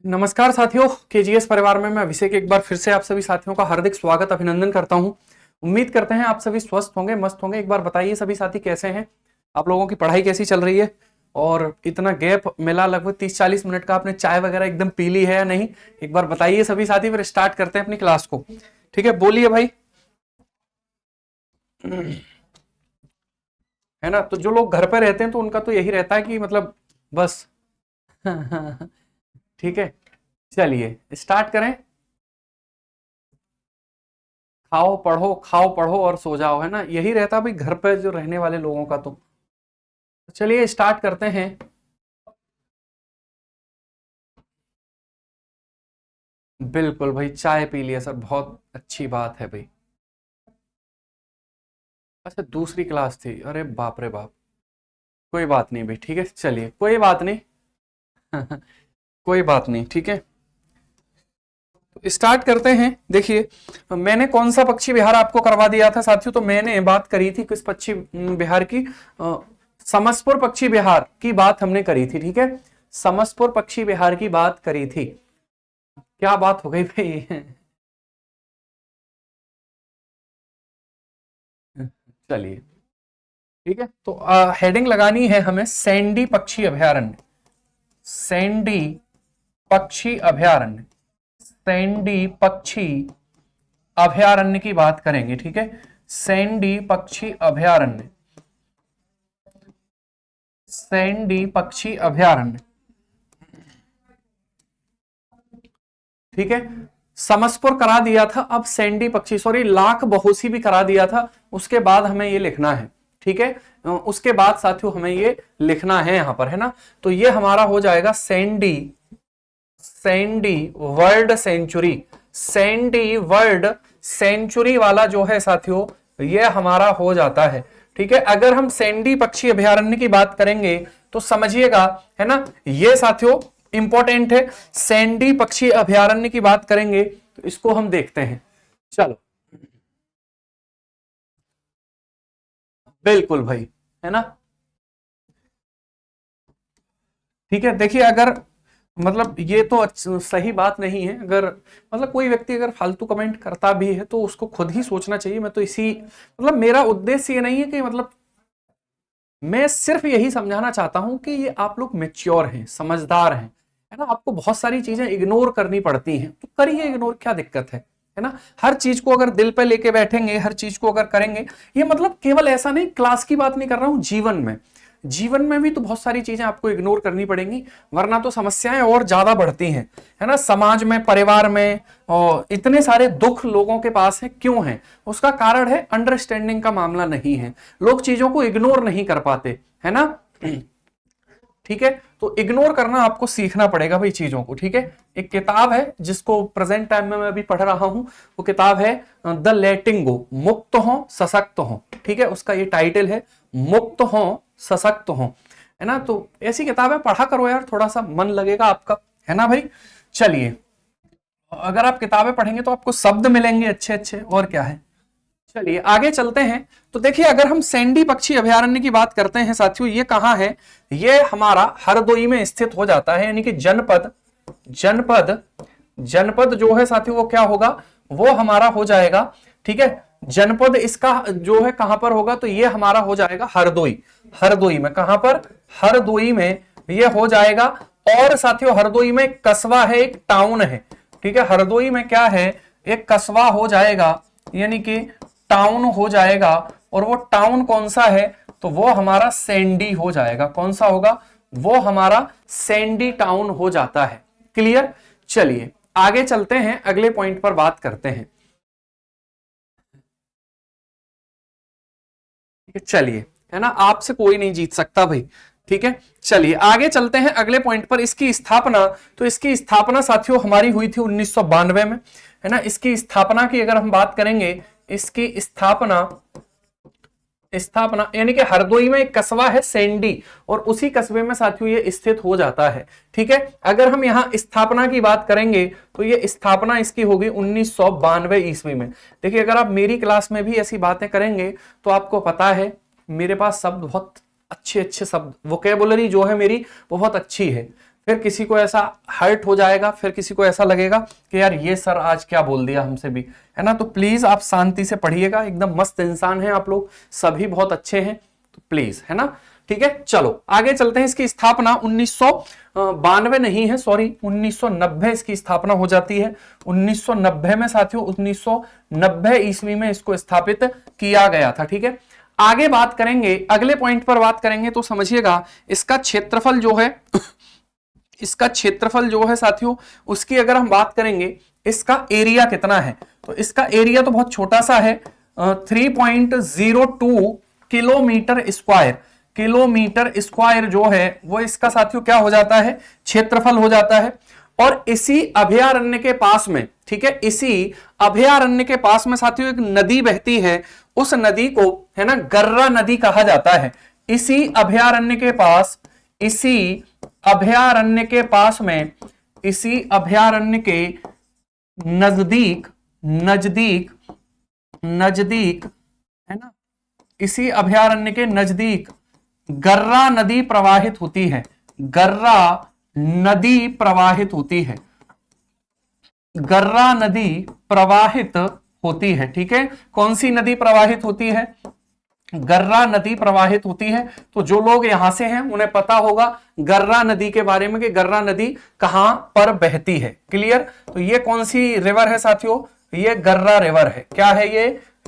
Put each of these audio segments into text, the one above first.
नमस्कार साथियों, केजीएस परिवार में मैं अभिषेक एक बार फिर से आप सभी साथियों का हार्दिक स्वागत अभिनंदन करता हूं। उम्मीद करते हैं आप सभी स्वस्थ होंगे, मस्त होंगे। एक बार बताइए सभी साथी कैसे हैं, आप लोगों की पढ़ाई कैसी चल रही है। और इतना गैप मिला, लगभग 30-40 मिनट का, आपने चाय वगैरह एकदम पी ली है या नहीं, एक बार बताइए सभी साथी। फिर स्टार्ट करते हैं अपनी क्लास को। ठीक है, बोलिए भाई। है ना, तो जो लोग घर पे रहते हैं तो उनका तो यही रहता है कि मतलब बस ठीक है, चलिए स्टार्ट करें। खाओ पढ़ो और सो जाओ, है ना, यही रहता भाई घर पे जो रहने वाले लोगों का। तो चलिए स्टार्ट करते हैं। बिल्कुल भाई, चाय पी लिया सर, बहुत अच्छी बात है भाई। अच्छा, दूसरी क्लास थी, अरे बाप रे बाप। कोई बात नहीं भाई, ठीक है, चलिए कोई बात नहीं। कोई बात नहीं, ठीक है, स्टार्ट करते हैं। देखिए, मैंने कौन सा पक्षी विहार आपको करवा दिया था साथियों। तो मैंने बात करी थी किस पक्षी विहार की, समसपुर पक्षी विहार की बात हमने करी थी। ठीक है, समसपुर पक्षी विहार की बात करी थी। क्या बात हो गई भाई। चलिए ठीक है, तो हेडिंग लगानी है हमें सैंडी पक्षी अभयारण्य। सैंडी पक्षी अभयारण्य, सैंडी पक्षी अभयारण्य की बात करेंगे। ठीक है, सैंडी पक्षी अभयारण्य, सैंडी पक्षी अभयारण्य। ठीक है, समसपुर करा दिया था, अब सैंडी पक्षी, सॉरी लाख बहोसी भी करा दिया था। उसके बाद हमें ये लिखना है। ठीक है, उसके बाद साथियों हमें ये लिखना है यहां पर, है ना। तो ये हमारा हो जाएगा Sandi, Sandi bird sanctuary. Sandi bird sanctuary वाला जो है साथियों, ये हमारा हो जाता है। ठीक है, अगर हम सैंडी पक्षी अभयारण्य की बात करेंगे तो समझिएगा, है ना, ये साथियों इंपॉर्टेंट है। सैंडी पक्षी अभयारण्य की बात करेंगे तो इसको हम देखते हैं। चलो, बिल्कुल भाई, है ना। ठीक है, देखिए, अगर मतलब ये तो सही बात नहीं है, अगर मतलब कोई व्यक्ति अगर फालतू कमेंट करता भी है तो उसको खुद ही सोचना चाहिए। मैं तो इसी मतलब मेरा उद्देश्य ये नहीं है कि मतलब, मैं सिर्फ यही समझाना चाहता हूं कि ये आप लोग मेच्योर हैं, समझदार हैं, है ना। आपको बहुत सारी चीजें इग्नोर करनी पड़ती हैं तो करिए इग्नोर, क्या दिक्कत है ना। हर चीज को अगर दिल पे लेके बैठेंगे, हर चीज को अगर करेंगे, ये मतलब केवल ऐसा नहीं, क्लास की बात नहीं कर रहा हूं, जीवन में, जीवन में भी तो बहुत सारी चीजें आपको इग्नोर करनी पड़ेंगी, वरना तो समस्याएं और ज्यादा बढ़ती हैं, है ना। समाज में, परिवार में, और इतने सारे दुख लोगों के पास है, क्यों है, उसका कारण है अंडरस्टैंडिंग का मामला नहीं है। लोग चीजों को इग्नोर नहीं कर पाते, है ना। ठीक है, तो इग्नोर करना आपको सीखना पड़ेगा भाई चीजों को। ठीक है, एक किताब है जिसको प्रेजेंट टाइम में मैं अभी पढ़ रहा हूं, वो किताब है द लेटिंग गो, मुक्त हो सशक्त हो। ठीक है, उसका ये टाइटल है, मुक्त हो सशक्त हो, है ना। तो ऐसी किताब है, पढ़ा करो यार, थोड़ा सा मन लगेगा आपका, है ना भाई। चलिए, अगर आप किताबें पढ़ेंगे तो आपको शब्द मिलेंगे अच्छे अच्छे, और क्या है। चलिए आगे चलते हैं। तो देखिए, अगर हम सैंडी पक्षी अभयारण्य की बात करते हैं साथियों, ये कहां है, ये हमारा हरदोई में स्थित हो जाता है, यानी कि जनपद, जनपद, जनपद जो है साथियों वो क्या होगा, वो हमारा हो जाएगा। ठीक है, जनपद इसका जो है कहां पर होगा, तो ये हमारा हो जाएगा हरदोई। हरदोई में, कहां पर, हरदोई में ये हो जाएगा। और साथियों हरदोई में एक कस्बा है, एक टाउन है। ठीक है, हरदोई में क्या है, एक कस्बा हो जाएगा, यानी कि टाउन हो जाएगा। और वो टाउन कौन सा है, तो वो हमारा सैंडी हो जाएगा। कौन सा होगा, वो हमारा सैंडी टाउन हो जाता है। क्लियर। चलिए आगे चलते हैं, अगले पॉइंट पर बात करते हैं। चलिए, है ना, आपसे कोई नहीं जीत सकता भाई। ठीक है, चलिए आगे चलते हैं अगले पॉइंट पर। इसकी स्थापना, तो इसकी स्थापना साथियों हमारी हुई थी 1992 में, है ना। इसकी स्थापना की अगर हम बात करेंगे, इसकी स्थापना, स्थापना यानी कि हरदोई में एक कस्बा है सैंडी, और उसी कस्बे में साथियों ये स्थित हो जाता है। ठीक है, अगर हम यहाँ स्थापना की बात करेंगे तो ये स्थापना इसकी होगी 1992 ईस्वी में। देखिए, अगर आप मेरी क्लास में भी ऐसी बातें करेंगे तो आपको पता है मेरे पास शब्द बहुत अच्छे अच्छे शब्द, वोकेबुलरी जो है मेरी वो बहुत अच्छी है। फिर किसी को ऐसा हर्ट हो जाएगा, फिर किसी को ऐसा लगेगा कि यार ये सर आज क्या बोल दिया हमसे भी, है ना। तो प्लीज आप शांति से पढ़िएगा, एकदम मस्त इंसान हैं आप लोग, सभी बहुत अच्छे हैं, तो प्लीज, है ना। ठीक है, चलो आगे चलते हैं। इसकी स्थापना 1992 नहीं है, सॉरी 1990 इसकी स्थापना हो जाती है। 1990 में साथियों, 1990 ईस्वी में इसको स्थापित किया गया था। ठीक है, आगे बात करेंगे, अगले पॉइंट पर बात करेंगे तो समझिएगा इसका क्षेत्रफल जो है इसका क्षेत्रफल जो है साथियों, उसकी अगर हम बात करेंगे, इसका एरिया कितना है, तो इसका एरिया तो बहुत छोटा सा है, 3.02 किलोमीटर स्क्वायर। किलोमीटर स्क्वायर जो है वो इसका साथियों क्या हो जाता है, क्षेत्रफल हो जाता है। और इसी अभयारण्य के पास में, ठीक है, इसी अभयारण्य के पास में साथियों एक नदी बहती है, उस नदी को, है ना, गर्रा नदी कहा जाता है। इसी अभयारण्य के पास, इसी अभयारण्य के पास में, इसी अभयारण्य के नजदीक, नजदीक, नजदीक, है ना, इसी अभयारण्य के नजदीक गर्रा नदी प्रवाहित होती है। गर्रा नदी प्रवाहित होती है, गर्रा नदी प्रवाहित होती है। ठीक है, कौन सी नदी प्रवाहित होती है, गर्रा नदी प्रवाहित होती है। तो जो लोग यहां से हैं उन्हें पता होगा गर्रा नदी के बारे में कि गर्रा नदी कहां पर बहती है। क्लियर, तो ये कौन सी रिवर है साथियों, ये गर्रा रिवर है। क्या है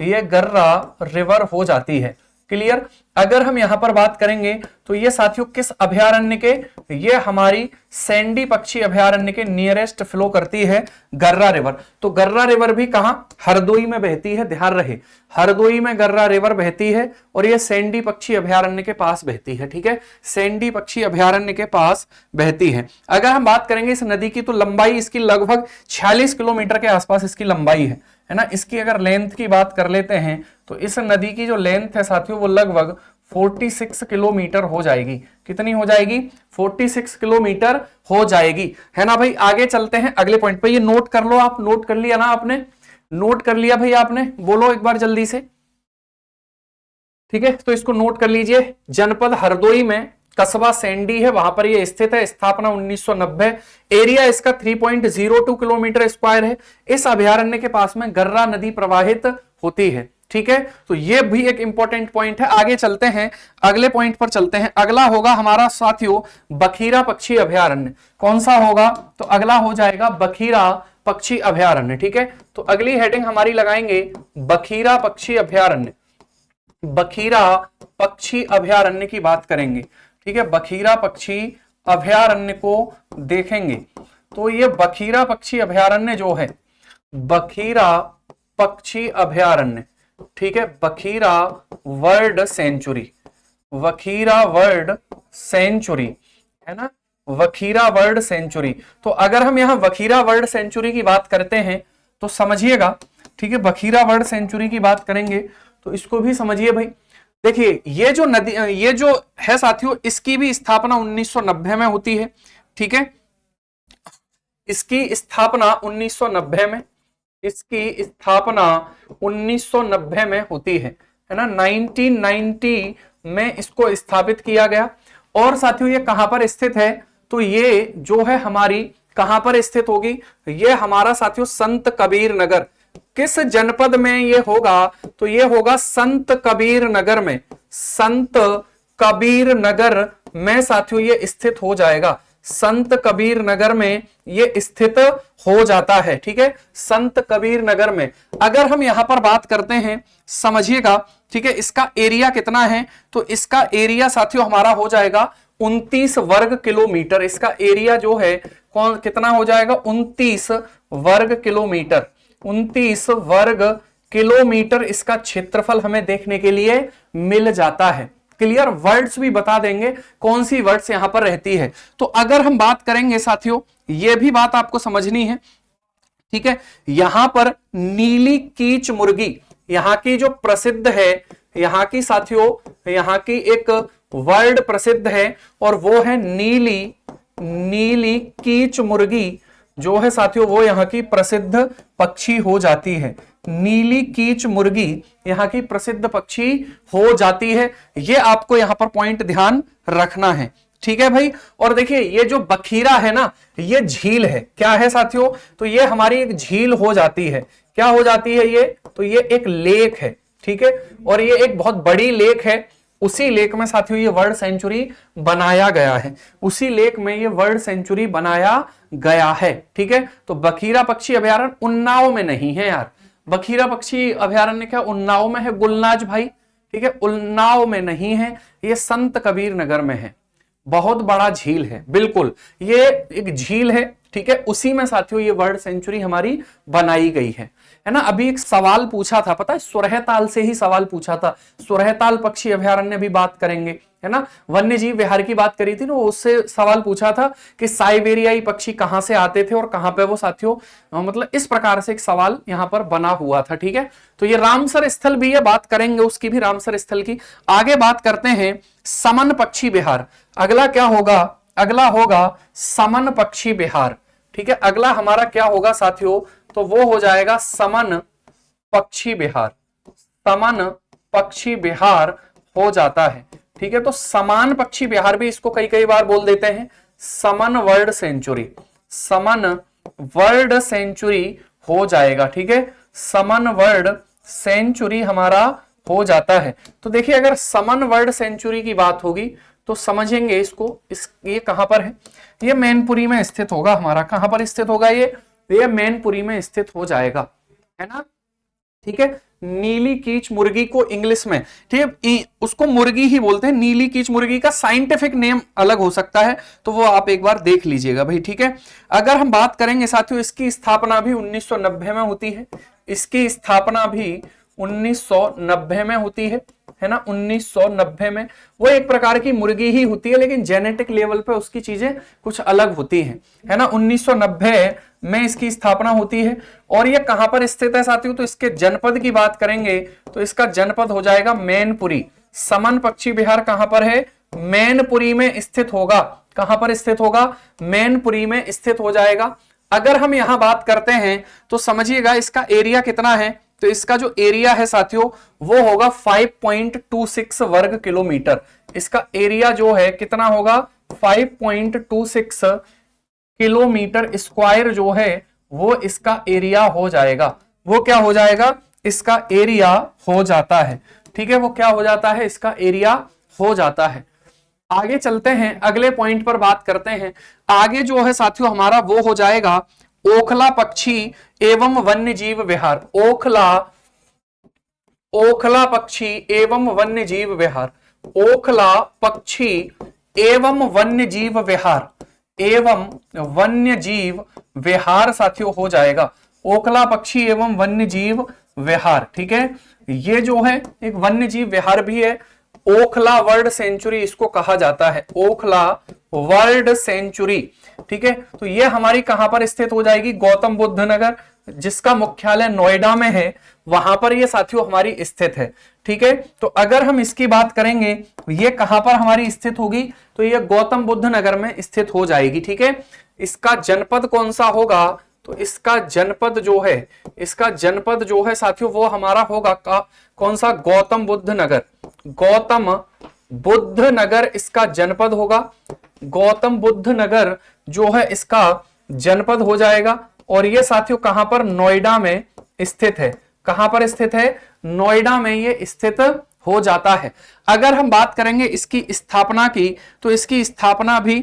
ये गर्रा रिवर हो जाती है। क्लियर, अगर हम यहां पर बात करेंगे तो ये साथियों किस अभयारण्य के, ये हमारी सैंडी पक्षी अभयारण्य के नियरेस्ट फ्लो करती है गर्रा रिवर। तो गर्रा रिवर भी कहां, हरदोई में बहती है, ध्यान रहे, हरदोई में गर्रा रिवर बहती है और ये सैंडी पक्षी अभयारण्य के पास बहती है। ठीक है, सैंडी पक्षी अभयारण्य के पास बहती है। अगर हम बात करेंगे इस नदी की, तो लंबाई इसकी लगभग 46 किलोमीटर के आसपास इसकी लंबाई है ना। इसकी अगर लेंथ की बात कर लेते हैं तो इस नदी की जो लेंथ है साथियों वो लगभग 46 किलोमीटर हो जाएगी। कितनी हो जाएगी, 46 किलोमीटर हो जाएगी, है ना भाई। आगे चलते हैं अगले पॉइंट पे, ये नोट कर लो, आप नोट कर लिया ना, आपने नोट कर लिया भाई, आपने बोलो एक बार जल्दी से। ठीक है, तो इसको नोट कर लीजिए, जनपद हरदोई में कस्बा सैंडी है, वहां पर ये स्थित है। स्थापना 1990, एरिया इसका 3.02 किलोमीटर स्क्वायर है। इस अभयारण्य के पास में गर्रा नदी प्रवाहित होती है। ठीक है, तो ये भी एक इंपॉर्टेंट पॉइंट है। आगे चलते हैं, अगले पॉइंट पर चलते हैं। अगला होगा हमारा साथियों बखीरा पक्षी अभयारण्य। कौन सा होगा, तो अगला हो जाएगा बखीरा पक्षी अभयारण्य। ठीक है, तो अगली हेडिंग हमारी लगाएंगे बखीरा पक्षी अभयारण्य। बखीरा पक्षी अभयारण्य की बात करेंगे। ठीक है, बखीरा पक्षी अभयारण्य को देखेंगे तो ये बखीरा पक्षी अभयारण्य जो है, बखीरा पक्षी अभयारण्य, ठीक है, Bakhira bird sanctuary, Bakhira bird sanctuary, है ना, बखीरा वर्ल्ड सेंचुरी। तो अगर हम यहां बखीरा वर्ल्ड सेंचुरी की बात करते हैं तो समझिएगा, ठीक है, बखीरा वर्ल्ड सेंचुरी की बात करेंगे तो इसको भी समझिए भाई। देखिए ये जो नदी, ये जो है साथियों, इसकी भी स्थापना 1990 में होती है। ठीक है, इसकी स्थापना 1990 में, इसकी स्थापना 1990 में होती है ना। 1990 में इसको स्थापित किया गया। और साथियों ये कहां पर स्थित है, तो ये जो है हमारी कहां पर स्थित होगी, ये हमारा साथियों संत कबीर नगर। किस जनपद में ये होगा, तो ये होगा संत कबीर नगर में, संत कबीर नगर में साथियों ये स्थित हो जाएगा। संत कबीर नगर में ये स्थित हो जाता है। ठीक है, संत कबीर नगर में। अगर हम यहां पर बात करते हैं, समझिएगा, ठीक है, इसका एरिया कितना है, तो इसका एरिया साथियों हमारा हो जाएगा 29 वर्ग किलोमीटर। इसका एरिया जो है कौन कितना हो जाएगा, 29 वर्ग किलोमीटर, 29 वर्ग किलोमीटर इसका क्षेत्रफल हमें देखने के लिए मिल जाता है। क्लियर, वर्ड्स भी बता देंगे कौन सी वर्ड्स यहां पर रहती है। तो अगर हम बात करेंगे साथियों, यह भी बात आपको समझनी है। ठीक है, यहां पर नीली कीच मुर्गी यहां की जो प्रसिद्ध है, यहां की साथियों, यहां की एक वर्ड प्रसिद्ध है और वो है नीली कीच मुर्गी जो है साथियों, वो यहाँ की प्रसिद्ध पक्षी हो जाती है। नीली कीच मुर्गी यहाँ की प्रसिद्ध पक्षी हो जाती है। ये आपको यहाँ पर पॉइंट ध्यान रखना है। ठीक है भाई। और देखिए ये जो बखीरा है ना, ये झील है, क्या है साथियों, तो ये हमारी एक झील हो जाती है। क्या हो जाती है ये, तो ये एक लेक है, ठीक है, और ये एक बहुत बड़ी लेक है। उसी लेक में साथियों ये वर्ल्ड सेंचुरी बनाया गया है, उसी लेक में ये वर्ल्ड सेंचुरी बनाया गया है, ठीक है। तो बखीरा पक्षी अभयारण्य उन्नाव में नहीं है यार, बखीरा पक्षी अभयारण्य क्या उन्नाव में है गुलनाज भाई, ठीक है, उन्नाव में नहीं है, ये संत कबीर नगर में है। बहुत बड़ा झील है, बिल्कुल ये एक झील है, ठीक है, उसी में साथियों ये वर्ल्ड सेंचुरी हमारी बनाई गई है ना। अभी एक सवाल पूछा था, पता है, सुरहताल से ही सवाल पूछा था, सुरहताल पक्षी अभयारण्य भी बात करेंगे, है ना, वन्य जीव विहार की बात करी थी ना, उससे सवाल पूछा था कि साइबेरियाई पक्षी कहां से आते थे और कहां पे वो साथियों, मतलब इस प्रकार से एक सवाल यहां पर बना हुआ था, ठीक है। तो ये रामसर स्थल भी है, बात करेंगे उसकी भी, रामसर स्थल की। आगे बात करते हैं समन पक्षी विहार। अगला क्या होगा, अगला होगा समन पक्षी विहार, ठीक है। अगला हमारा क्या होगा साथियों, तो वो हो जाएगा समन पक्षी विहार। समन पक्षी विहार हो जाता है, ठीक है। तो समान पक्षी विहार भी इसको कई कई बार बोल देते हैं, समन वर्ल्ड सेंचुरी, समन वर्ल्ड सेंचुरी हो जाएगा, ठीक है, समन वर्ल्ड सेंचुरी हमारा हो जाता है। तो देखिए अगर समन वर्ल्ड सेंचुरी की बात होगी तो समझेंगे इसको, ये कहां पर है, ये मैनपुरी में स्थित होगा हमारा। कहां पर स्थित होगा ये मैनपुरी में स्थित हो जाएगा, है ना, ठीक है। नीली कीच मुर्गी को इंग्लिश में, ठीक है, उसको मुर्गी ही बोलते हैं, नीली कीच मुर्गी का साइंटिफिक नेम अलग हो सकता है, तो वो आप एक बार देख लीजिएगा भाई, ठीक है। अगर हम बात करेंगे साथियों, इसकी स्थापना भी 1990 में होती है, इसकी स्थापना भी 1990 में होती है ना, 1990 में। वो एक प्रकार की मुर्गी ही होती है, लेकिन जेनेटिक लेवल पे उसकी चीजें कुछ अलग होती हैं, है ना। 1990 में इसकी स्थापना होती है। और ये कहां पर स्थित है साथियों, तो इसके जनपद की बात करेंगे तो इसका जनपद हो जाएगा मैनपुरी। समन पक्षी विहार कहां पर है, मैनपुरी में स्थित होगा। कहां पर स्थित होगा, मैनपुरी में स्थित हो जाएगा। अगर हम यहां बात करते हैं तो समझिएगा इसका एरिया कितना है, तो इसका जो एरिया है साथियों वो होगा 5.26 वर्ग किलोमीटर। इसका एरिया जो है कितना होगा, 5.26 किलोमीटर स्क्वायर जो है वो इसका एरिया हो जाएगा। वो क्या हो जाएगा, इसका एरिया हो जाता है, ठीक है, वो क्या हो जाता है, इसका एरिया हो जाता है। आगे चलते हैं, अगले पॉइंट पर बात करते हैं। आगे जो है साथियों हमारा वो हो जाएगा ओखला पक्षी एवं वन्य जीव विहार। ओखला पक्षी एवं वन्य जीव विहार, ओखला पक्षी एवं वन्य जीव विहार, एवं वन्य जीव विहार साथियों हो जाएगा। ओखला पक्षी एवं वन्य जीव विहार, ठीक है, ये जो है एक वन्य जीव विहार भी है। ओखला वर्ल्ड सेंचुरी इसको कहा जाता है, ओखला वर्ल्ड सेंचुरी, ठीक है। तो ये हमारी कहां पर स्थित हो जाएगी, गौतम बुद्ध नगर, जिसका मुख्यालय नोएडा में है, वहां पर ये साथियों हमारी स्थित है, ठीक है। तो अगर हम इसकी बात करेंगे ये कहां पर हमारी स्थित होगी, तो ये गौतम बुद्ध नगर में स्थित हो जाएगी, ठीक है। इसका जनपद कौन सा होगा, तो इसका जनपद जो है, इसका जनपद जो है साथियों वो हमारा होगा कौन सा, गौतम बुद्ध नगर। गौतम बुद्ध नगर इसका जनपद होगा, गौतम बुद्ध नगर जो है इसका जनपद हो जाएगा। और ये साथियों कहां पर, नोएडा में स्थित है। कहां पर स्थित है, नोएडा में ये स्थित हो जाता है। अगर हम बात करेंगे इसकी स्थापना की, तो इसकी स्थापना भी,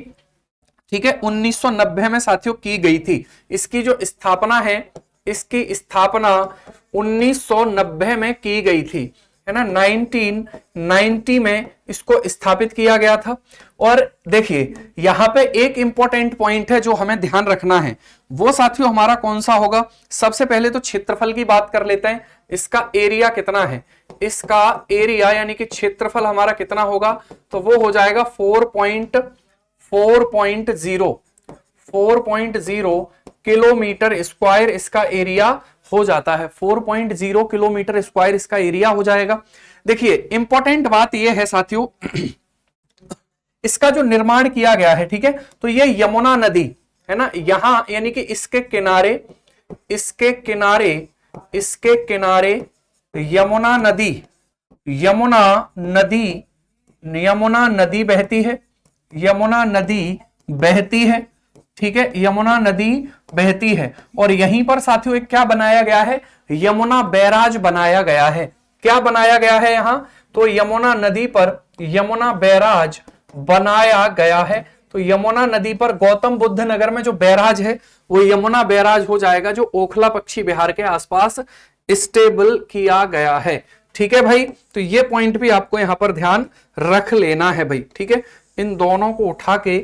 ठीक है, 1990 में साथियों की गई थी। इसकी जो स्थापना है, इसकी स्थापना 1990 में की गई थी, है ना, 1990 में इसको स्थापित किया गया था। और देखिए यहां पे एक इंपॉर्टेंट पॉइंट है जो हमें ध्यान रखना है, वो साथियों हमारा कौन सा होगा। सबसे पहले तो क्षेत्रफल की बात कर लेते हैं, इसका एरिया कितना है, इसका एरिया यानी कि क्षेत्रफल हमारा कितना होगा, तो वो हो जाएगा 4.0 किलोमीटर स्क्वायर इसका एरिया हो जाता है। 4.0 किलोमीटर स्क्वायर इसका एरिया हो जाएगा। देखिए इंपॉर्टेंट बात यह है साथियों, इसका जो निर्माण किया गया है, ठीक है, तो ये यमुना नदी है ना, यहां यानी कि इसके किनारे यमुना नदी बहती है, यमुना नदी बहती है, ठीक है, यमुना नदी बहती है। और यहीं पर साथियों एक क्या बनाया गया है, यमुना बैराज बनाया गया है। क्या बनाया गया है यहां, तो यमुना नदी पर यमुना बैराज बनाया गया है। तो यमुना नदी पर गौतम बुद्ध नगर में जो बैराज है वो यमुना बैराज हो जाएगा, जो ओखला पक्षी विहार के आसपास स्टेबल किया गया है। ठीक है भाई, तो ये पॉइंट भी आपको यहां पर ध्यान रख लेना है भाई। ठीक है, इन दोनों को उठा के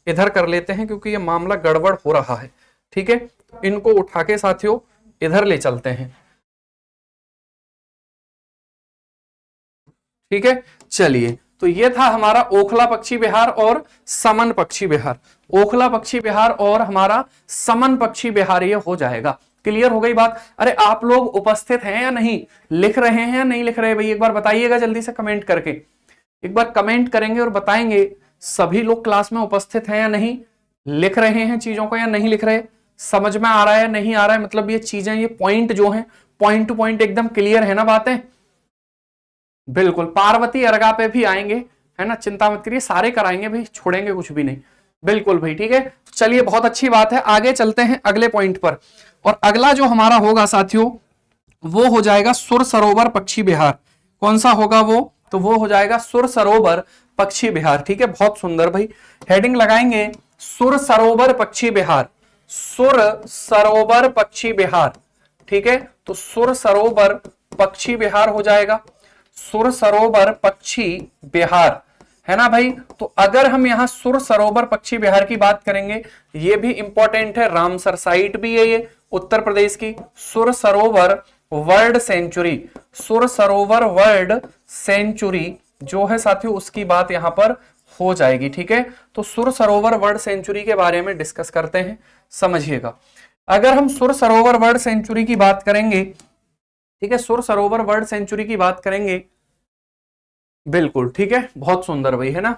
इधर कर लेते हैं क्योंकि ये मामला गड़बड़ हो रहा है। ठीक है, इनको उठा के साथियों इधर ले चलते हैं। ठीक है, चलिए, तो ये था हमारा ओखला पक्षी विहार और समन पक्षी विहार। ओखला पक्षी विहार और हमारा समन पक्षी विहार ये हो जाएगा। क्लियर हो गई बात। अरे आप लोग उपस्थित हैं या नहीं, लिख रहे हैं या नहीं लिख रहे भाई, एक बार बताइएगा जल्दी से कमेंट करके। एक बार कमेंट करेंगे और बताएंगे सभी लोग क्लास में उपस्थित हैं या नहीं, लिख रहे हैं चीजों को या नहीं लिख रहे, समझ में आ रहा है नहीं आ रहा है, मतलब ये चीजें, ये पॉइंट जो है पॉइंट टू पॉइंट एकदम क्लियर है ना बातें। बिल्कुल, पार्वती अर्गा पे भी आएंगे, है ना, चिंता मत करिए, सारे कराएंगे भाई, छोड़ेंगे कुछ भी नहीं। बिल्कुल भाई, ठीक है, तो चलिए बहुत अच्छी बात है, आगे चलते हैं अगले पॉइंट पर। और अगला जो हमारा होगा साथियों वो हो जाएगा सुर सरोवर पक्षी विहार। कौन सा होगा वो, तो वो हो जाएगा सुर सरोवर पक्षी विहार। ठीक है, बहुत सुंदर भाई, हेडिंग लगाएंगे सुर सरोवर पक्षी विहार, सुर सरोवर पक्षी विहार। ठीक है, तो सुर सरोवर पक्षी विहार हो जाएगा, सुर सरोवर पक्षी विहार, है ना भाई। तो अगर हम यहां सुर सरोवर पक्षी विहार की बात करेंगे, ये भी इंपॉर्टेंट है, रामसर साइट भी है ये उत्तर प्रदेश की। सुर सरोवर वर्ल्ड सेंचुरी, सुर सरोवर वर्ल्ड सेंचुरी जो है साथियों उसकी बात यहां पर हो जाएगी। ठीक है, तो सुर सरोवर वर्ल्ड सेंचुरी के बारे में डिस्कस करते हैं, समझिएगा। अगर हम सुर सरोवर वर्ल्ड सेंचुरी की बात करेंगे, ठीक है, सुर सरोवर वर्ल्ड सेंचुरी की बात करेंगे, बिल्कुल ठीक है, बहुत सुंदर भाई, है ना।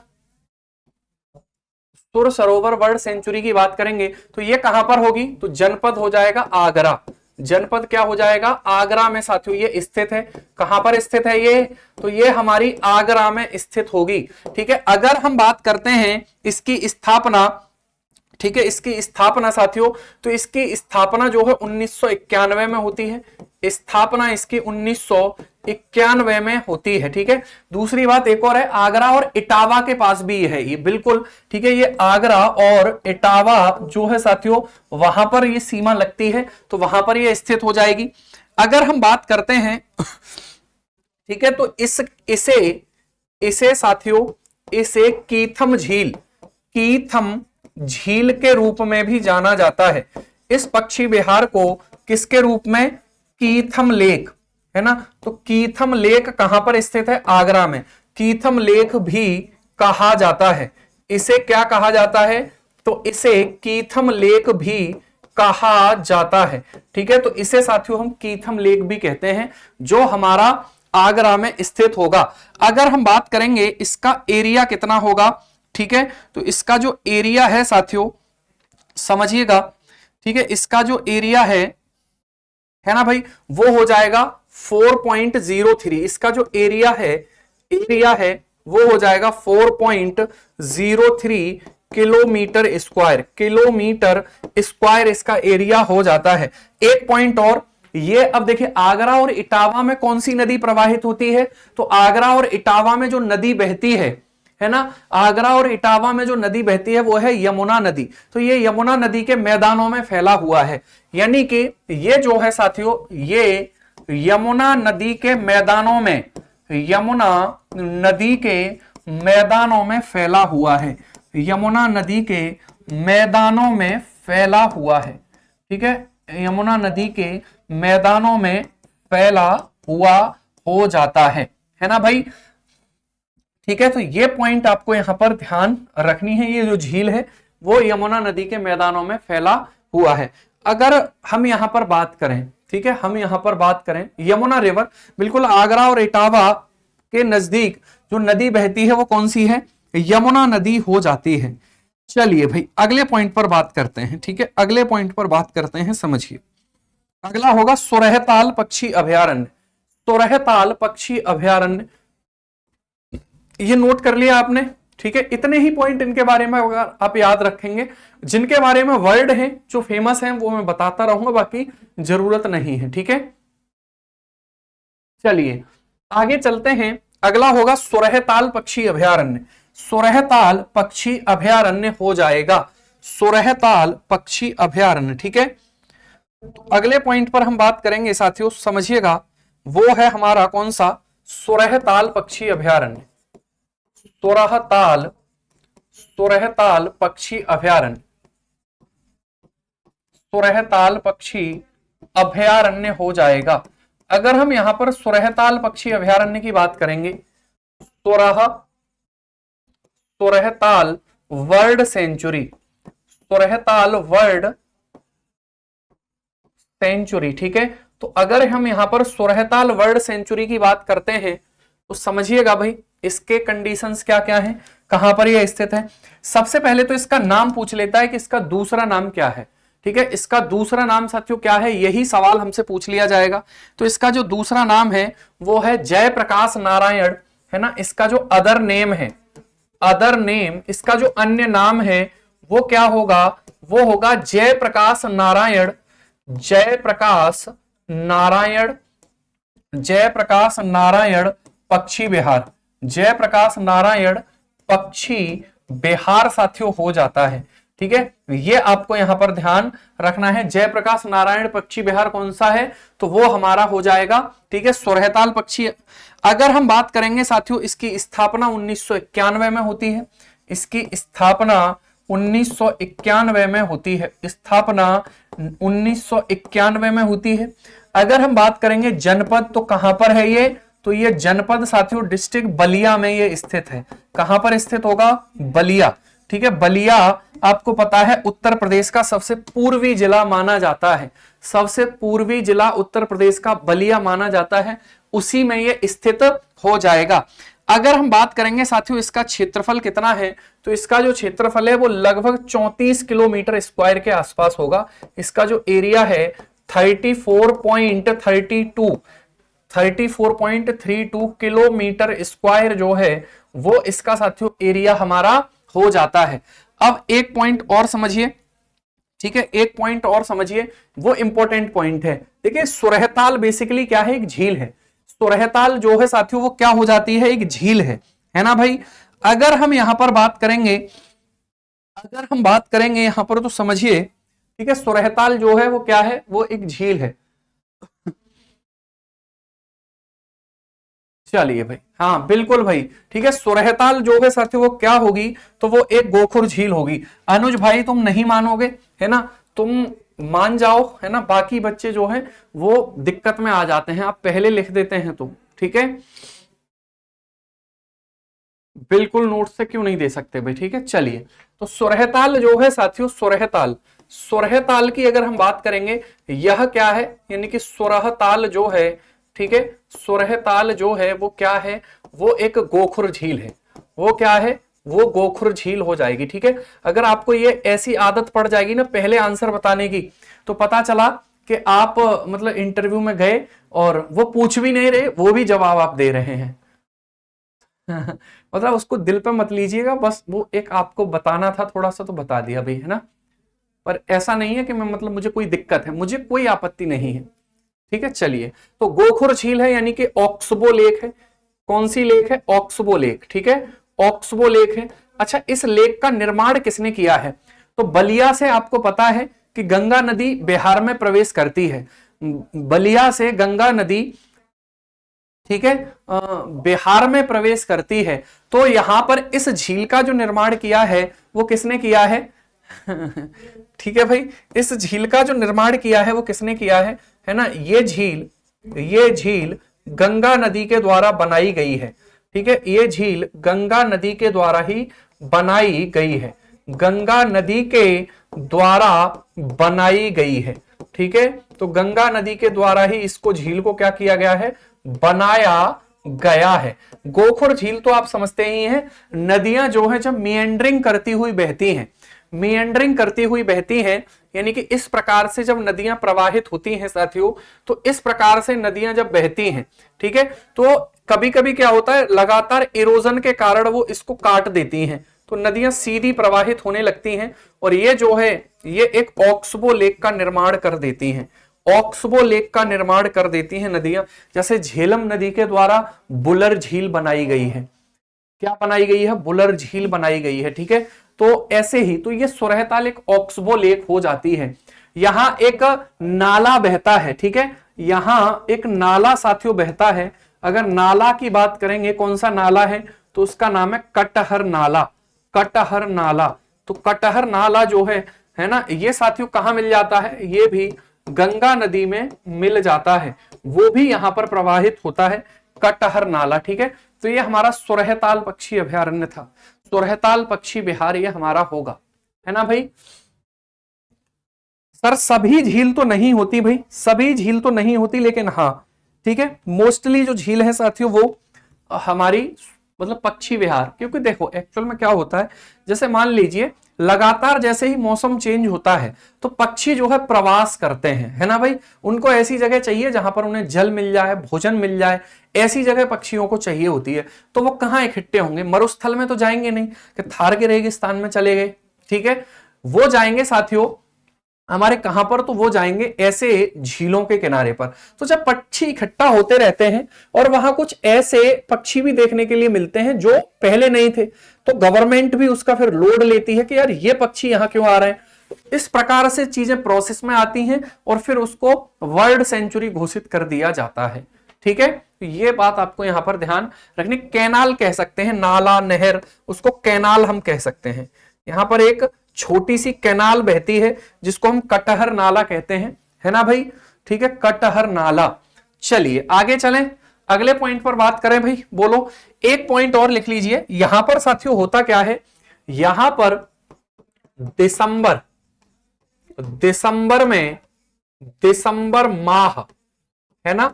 सुर सरोवर वर्ल्ड सेंचुरी की बात करेंगे तो ये कहां पर होगी, तो जनपद हो जाएगा आगरा। जनपद क्या हो जाएगा, आगरा में साथियों ये स्थित है। कहां पर स्थित है ये, तो ये हमारी आगरा में स्थित होगी। ठीक है, अगर हम बात करते हैं इसकी स्थापना, ठीक है, इसकी स्थापना साथियों, तो इसकी स्थापना जो है 1991 में होती है, स्थापना इसकी 1991 में होती है। ठीक है, दूसरी बात एक और है, आगरा और इटावा के पास भी है ये, बिल्कुल ठीक है, ये आगरा और इटावा जो है साथियों वहां पर ये सीमा लगती है, तो वहां पर ये स्थित हो जाएगी। अगर हम बात करते हैं, ठीक है, तो इसे साथियों इसे कीथम झील, कीथम झील के रूप में भी जाना जाता है। इस पक्षी विहार को किसके रूप में, कीथम लेक, है ना। तो कीथम लेक कहां पर स्थित है, आगरा में। कीथम लेक भी कहा जाता है, इसे क्या कहा जाता है, तो इसे कीथम लेक भी कहा जाता है। ठीक है, तो इसे साथियों हम कीथम लेक भी कहते हैं, जो हमारा आगरा में स्थित होगा। अगर हम बात करेंगे इसका एरिया कितना होगा, ठीक है, तो इसका जो एरिया है साथियों समझिएगा, ठीक है, इसका जो एरिया है ना भाई, वो हो जाएगा 4.03। इसका जो एरिया है वो हो जाएगा 4.03 किलोमीटर स्क्वायर, किलोमीटर स्क्वायर इसका एरिया हो जाता है। एक पॉइंट और, ये अब देखिए आगरा और इटावा में कौन सी नदी प्रवाहित होती है, तो आगरा और इटावा में जो नदी बहती है ना, आगरा और इटावा में जो नदी बहती है वो है यमुना नदी। तो ये यमुना नदी के मैदानों में फैला हुआ है, यानी कि ये जो है साथियों ये यमुना नदी के मैदानों में, यमुना नदी के मैदानों में फैला हुआ है, यमुना नदी के मैदानों में फैला हुआ है। ठीक है, यमुना नदी के मैदानों में फैला हुआ हो जाता है ना भाई। ठीक है, तो ये पॉइंट आपको यहां पर ध्यान रखनी है, ये जो झील है वो यमुना नदी के मैदानों में फैला हुआ है। अगर हम यहां पर बात करें, ठीक है, हम यहां पर बात करें यमुना रिवर, बिल्कुल आगरा और इटावा के नजदीक जो नदी बहती है वो कौन सी है, यमुना नदी हो जाती है। चलिए भाई अगले पॉइंट पर बात करते हैं। ठीक है, अगले पॉइंट पर बात करते हैं, समझिए। अगला होगा सोरहताल पक्षी अभयारण्य। सोरहताल पक्षी अभयारण्य, ये नोट कर लिया आपने, ठीक है, इतने ही पॉइंट इनके बारे में अगर आप याद रखेंगे, जिनके बारे में वर्ड है जो फेमस है वो मैं बताता रहूंगा, बाकी जरूरत नहीं है। ठीक है, चलिए आगे चलते हैं। अगला होगा सुरहताल पक्षी अभयारण्य। सुरहताल पक्षी अभयारण्य हो जाएगा, सुरहताल पक्षी अभयारण्य। ठीक है, तो अगले पॉइंट पर हम बात करेंगे साथियों, समझिएगा, वो है हमारा कौन सा, सुरहताल पक्षी अभयारण्य। सुरहताल, सुरहताल पक्षी अभयारण्य, सुरहताल पक्षी अभयारण्य हो जाएगा। अगर हम यहां पर सुरहताल पक्षी अभयारण्य की बात करेंगे, Surhatal world century, Surhatal world century. ठीक है, तो अगर हम यहां पर सुरहताल वर्ल्ड सेंचुरी की बात करते हैं तो समझिएगा भाई इसके कंडीशंस क्या क्या हैं, कहां पर यह स्थित है। सबसे पहले तो इसका नाम पूछ लेता है कि इसका दूसरा नाम क्या है। ठीक है, इसका दूसरा नाम साथियों क्या है, यही सवाल हमसे पूछ लिया जाएगा। तो इसका जो दूसरा नाम है वो है जयप्रकाश नारायण, है ना। इसका जो अदर नेम है, अदर नेम, इसका जो अन्य नाम है वो क्या होगा, वो होगा जयप्रकाश नारायण, जयप्रकाश नारायण, जयप्रकाश नारायण पक्षी विहार, जयप्रकाश नारायण पक्षी विहार साथियों हो जाता है। ठीक है, ये आपको यहां पर ध्यान रखना है। जयप्रकाश नारायण पक्षी विहार कौन सा है, तो वो हमारा हो जाएगा, ठीक है, सुरहताल पक्षी। अगर हम बात करेंगे साथियों, इसकी स्थापना 1991 में होती है, इसकी स्थापना 1991 में होती है, स्थापना 1991 में होती है। अगर हम बात करेंगे जनपद, तो कहां पर है ये, तो ये जनपद साथियों डिस्ट्रिक्ट बलिया में ये स्थित है। कहां पर स्थित होगा, बलिया। ठीक है, बलिया आपको पता है उत्तर प्रदेश का सबसे पूर्वी जिला माना जाता है, सबसे पूर्वी जिला उत्तर प्रदेश का बलिया माना जाता है, उसी में ये स्थित हो जाएगा। अगर हम बात करेंगे साथियों इसका क्षेत्रफल कितना है, तो इसका जो क्षेत्रफल है वो लगभग 34 किलोमीटर स्क्वायर के आसपास होगा। इसका जो एरिया है 34.32 किलोमीटर स्क्वायर जो है वो इसका साथियों एरिया हमारा हो जाता है। अब एक पॉइंट और समझिए, ठीक है, एक पॉइंट और समझिए, वो इंपॉर्टेंट पॉइंट है। देखिए सुरहताल बेसिकली क्या है, एक झील है। सुरहताल जो है साथियों वो क्या हो जाती है, एक झील है ना भाई। अगर हम यहां पर बात करेंगे, अगर हम बात करेंगे यहां पर, तो समझिए, ठीक है, सुरहताल जो है वो क्या है, वो एक झील है। चलिए भाई, हाँ बिल्कुल भाई, ठीक है, सुरहताल जो है साथियों वो क्या होगी, तो वो एक गोखुर झील होगी। अनुज भाई तुम नहीं मानोगे, है ना, तुम मान जाओ, है ना, बाकी बच्चे जो है वो दिक्कत में आ जाते हैं, आप पहले लिख देते हैं तुम, ठीक है, बिल्कुल नोट से क्यों नहीं दे सकते भाई। ठीक है, चलिए, तो सुरहताल जो है साथियों, सुरहताल, सुरहताल की अगर हम बात करेंगे, यह क्या है, यानी कि सुरहताल जो है, ठीक है, सुरहताल जो है वो क्या है, वो एक गोखुर झील है। वो क्या है, वो गोखुर झील हो जाएगी। ठीक है, अगर आपको ये ऐसी आदत पड़ जाएगी ना पहले आंसर बताने की, तो पता चला कि आप मतलब इंटरव्यू में गए और वो पूछ भी नहीं रहे, वो भी जवाब आप दे रहे हैं। मतलब उसको दिल पे मत लीजिएगा, बस वो एक आपको बताना था, थोड़ा सा तो बता दिया भाई, है ना। पर ऐसा नहीं है कि मैं मतलब मुझे कोई दिक्कत है, मुझे कोई आपत्ति नहीं है। ठीक है, चलिए, तो गोखुर झील है यानी कि ऑक्सबो लेक है। कौन सी लेक है, ऑक्सबो लेक। ठीक है, ऑक्सबो लेक है। अच्छा, इस लेक का निर्माण किसने किया है, तो बलिया से आपको पता है कि गंगा नदी बिहार में प्रवेश करती है। बलिया से गंगा नदी, ठीक है, बिहार में प्रवेश करती है। तो यहां पर इस झील का जो निर्माण किया है वो किसने किया है। ठीक है भाई, इस झील का जो निर्माण किया है वो किसने किया है ना। ये झील गंगा नदी के द्वारा बनाई गई है। ठीक है, ये झील गंगा नदी के द्वारा ही बनाई गई है, गंगा नदी के द्वारा बनाई गई है। ठीक है, तो गंगा नदी के द्वारा ही इसको, झील को क्या किया गया है, बनाया गया है। गोखुर झील तो आप समझते ही हैं, नदियां जो है जब मिएंडरिंग करती हुई बहती हैं, मिएंडरिंग करती हुई बहती हैं, यानी कि इस प्रकार से जब नदियां प्रवाहित होती हैं साथियों, तो इस प्रकार से नदियां जब बहती हैं, ठीक है, तो कभी कभी क्या होता है, लगातार इरोजन के कारण वो इसको काट देती हैं, तो नदियां सीधी प्रवाहित होने लगती हैं, और ये जो है ये एक ऑक्सबो लेक का निर्माण कर देती हैं, ऑक्सबो लेक का निर्माण कर देती हैं नदियां। जैसे झेलम नदी के द्वारा बुलर झील बनाई गई है, क्या बनाई गई है, बुलर झील बनाई गई है, ठीक है। तो ऐसे ही तो ये सुरहताल एक ऑक्सबो लेक हो जाती है। यहां एक नाला बहता है, ठीक है, यहां एक नाला साथियों बहता है। अगर नाला की बात करेंगे, कौन सा नाला है, तो उसका नाम है कटहर नाला, कटहर नाला। तो कटहर नाला जो है ना, ये साथियों कहां मिल जाता है, ये भी गंगा नदी में मिल जाता है, वो भी यहां पर प्रवाहित होता है, कटहर नाला, ठीक है। तो ये हमारा सुरहताल पक्षी अभयारण्य था, सुरहताल पक्षी विहार ये हमारा होगा, है ना भाई। सर सभी झील तो नहीं होती भाई, सभी झील तो नहीं होती, लेकिन हाँ ठीक है, मोस्टली जो झील है साथियों वो हमारी मतलब पक्षी विहार, क्योंकि देखो एक्चुअल में क्या होता है, जैसे मान लीजिए लगातार जैसे ही मौसम चेंज होता है तो पक्षी जो है प्रवास करते हैं, है ना भाई। उनको ऐसी जगह चाहिए जहां पर उन्हें जल मिल जाए, भोजन मिल जाए, ऐसी जगह पक्षियों को चाहिए होती है। तो वो कहां इकट्ठे होंगे, मरुस्थल में तो जाएंगे नहीं कि थार के रेगिस्तान में चले गए, ठीक है। वो जाएंगे साथियों हमारे कहां पर, तो वो जाएंगे ऐसे झीलों के किनारे पर। तो जब पक्षी इकट्ठा होते रहते हैं और वहां कुछ ऐसे पक्षी भी देखने के लिए मिलते हैं जो पहले नहीं थे, तो गवर्नमेंट भी उसका फिर लोड लेती है कि यार ये पक्षी यहां क्यों आ रहे हैं। इस प्रकार से चीजें प्रोसेस में आती हैं और फिर उसको वर्ल्ड सेंचुरी घोषित कर दिया जाता है, ठीक है। तो ये बात आपको यहां पर ध्यान रखनी। कैनाल कह सकते हैं, नाला नहर, उसको कैनाल हम कह सकते हैं। यहां पर एक छोटी सी कैनाल बहती है जिसको हम कटहर नाला कहते हैं, है ना भाई, ठीक है, कटहर नाला। चलिए आगे चलें, अगले पॉइंट पर बात करें भाई, बोलो। एक पॉइंट और लिख लीजिए, यहां पर साथियों होता क्या है, यहां पर दिसंबर में, दिसंबर माह, है ना,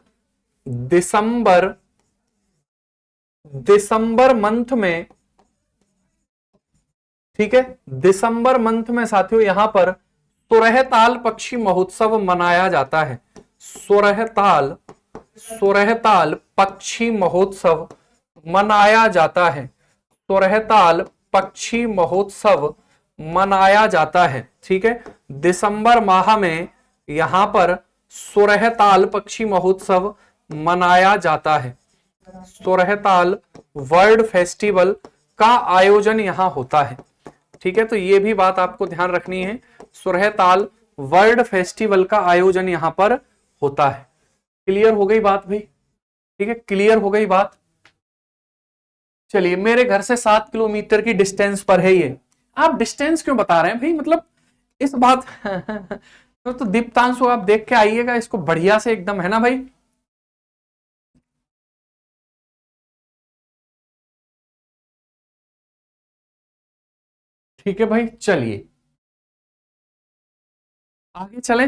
दिसंबर मंथ में, ठीक है, दिसंबर मंथ में साथियों यहां पर सुरहताल पक्षी महोत्सव मनाया जाता है। सुरहताल पक्षी महोत्सव मनाया जाता है, सुरहताल पक्षी महोत्सव मनाया जाता है, ठीक है। दिसंबर माह में यहां पर सुरहताल पक्षी महोत्सव मनाया जाता है, सुरहताल वर्ल्ड फेस्टिवल का आयोजन यहां होता है, ठीक है। तो ये भी बात आपको ध्यान रखनी है, सुरहताल वर्ल्ड फेस्टिवल का आयोजन यहां पर होता है। क्लियर हो गई बात भाई, ठीक है, क्लियर हो गई बात। चलिए, मेरे घर से 7 किलोमीटर की डिस्टेंस पर है ये। आप डिस्टेंस क्यों बता रहे हैं भाई, मतलब इस बात तो दीप्तांशु आप देख के आइएगा इसको बढ़िया से एकदम, है ना भाई। ठीक है भाई, चलिए आगे चलें।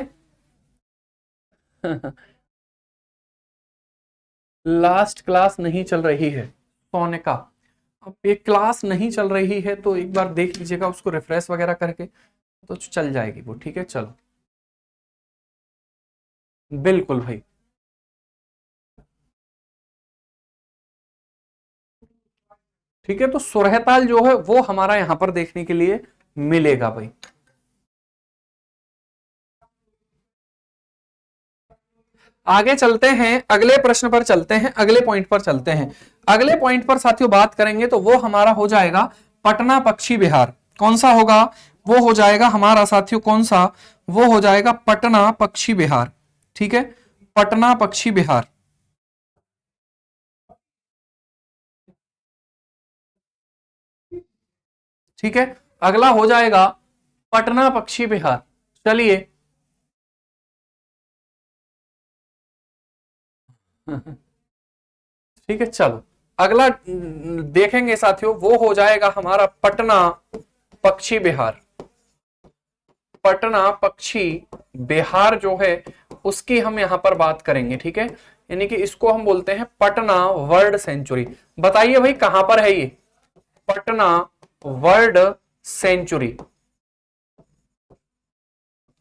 लास्ट क्लास नहीं चल रही है सोने का, अब ये क्लास नहीं चल रही है तो एक बार देख लीजिएगा उसको रिफ्रेश वगैरह करके, तो चल जाएगी वो, ठीक है। चलो बिल्कुल भाई, ठीक है। तो सुरहताल जो है वो हमारा यहां पर देखने के लिए मिलेगा भाई। आगे चलते हैं, अगले प्रश्न पर चलते हैं, अगले पॉइंट पर चलते हैं। अगले पॉइंट पर साथियों बात करेंगे तो वो हमारा हो जाएगा पटना पक्षी विहार। कौन सा होगा, वो हो जाएगा हमारा साथियों, कौन सा, वो हो जाएगा पटना पक्षी विहार, ठीक है, पटना पक्षी विहार। ठीक है, अगला हो जाएगा पटना पक्षी विहार। चलिए ठीक है, चलो अगला देखेंगे साथियों, वो हो जाएगा हमारा पटना पक्षी विहार। पटना पक्षी विहार जो है उसकी हम यहां पर बात करेंगे, ठीक है, यानी कि इसको हम बोलते हैं पटना वर्ल्ड सेंचुरी। बताइए भाई कहां पर है ये पटना वर्ल्ड सेंचुरी,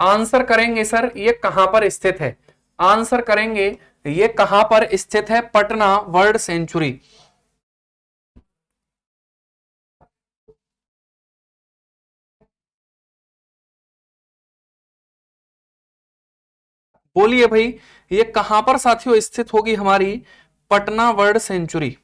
आंसर करेंगे सर ये कहां पर स्थित है, आंसर करेंगे ये कहां पर स्थित है, पटना वर्ल्ड सेंचुरी। बोलिए भाई ये कहां पर साथियों स्थित होगी हमारी पटना वर्ल्ड सेंचुरी।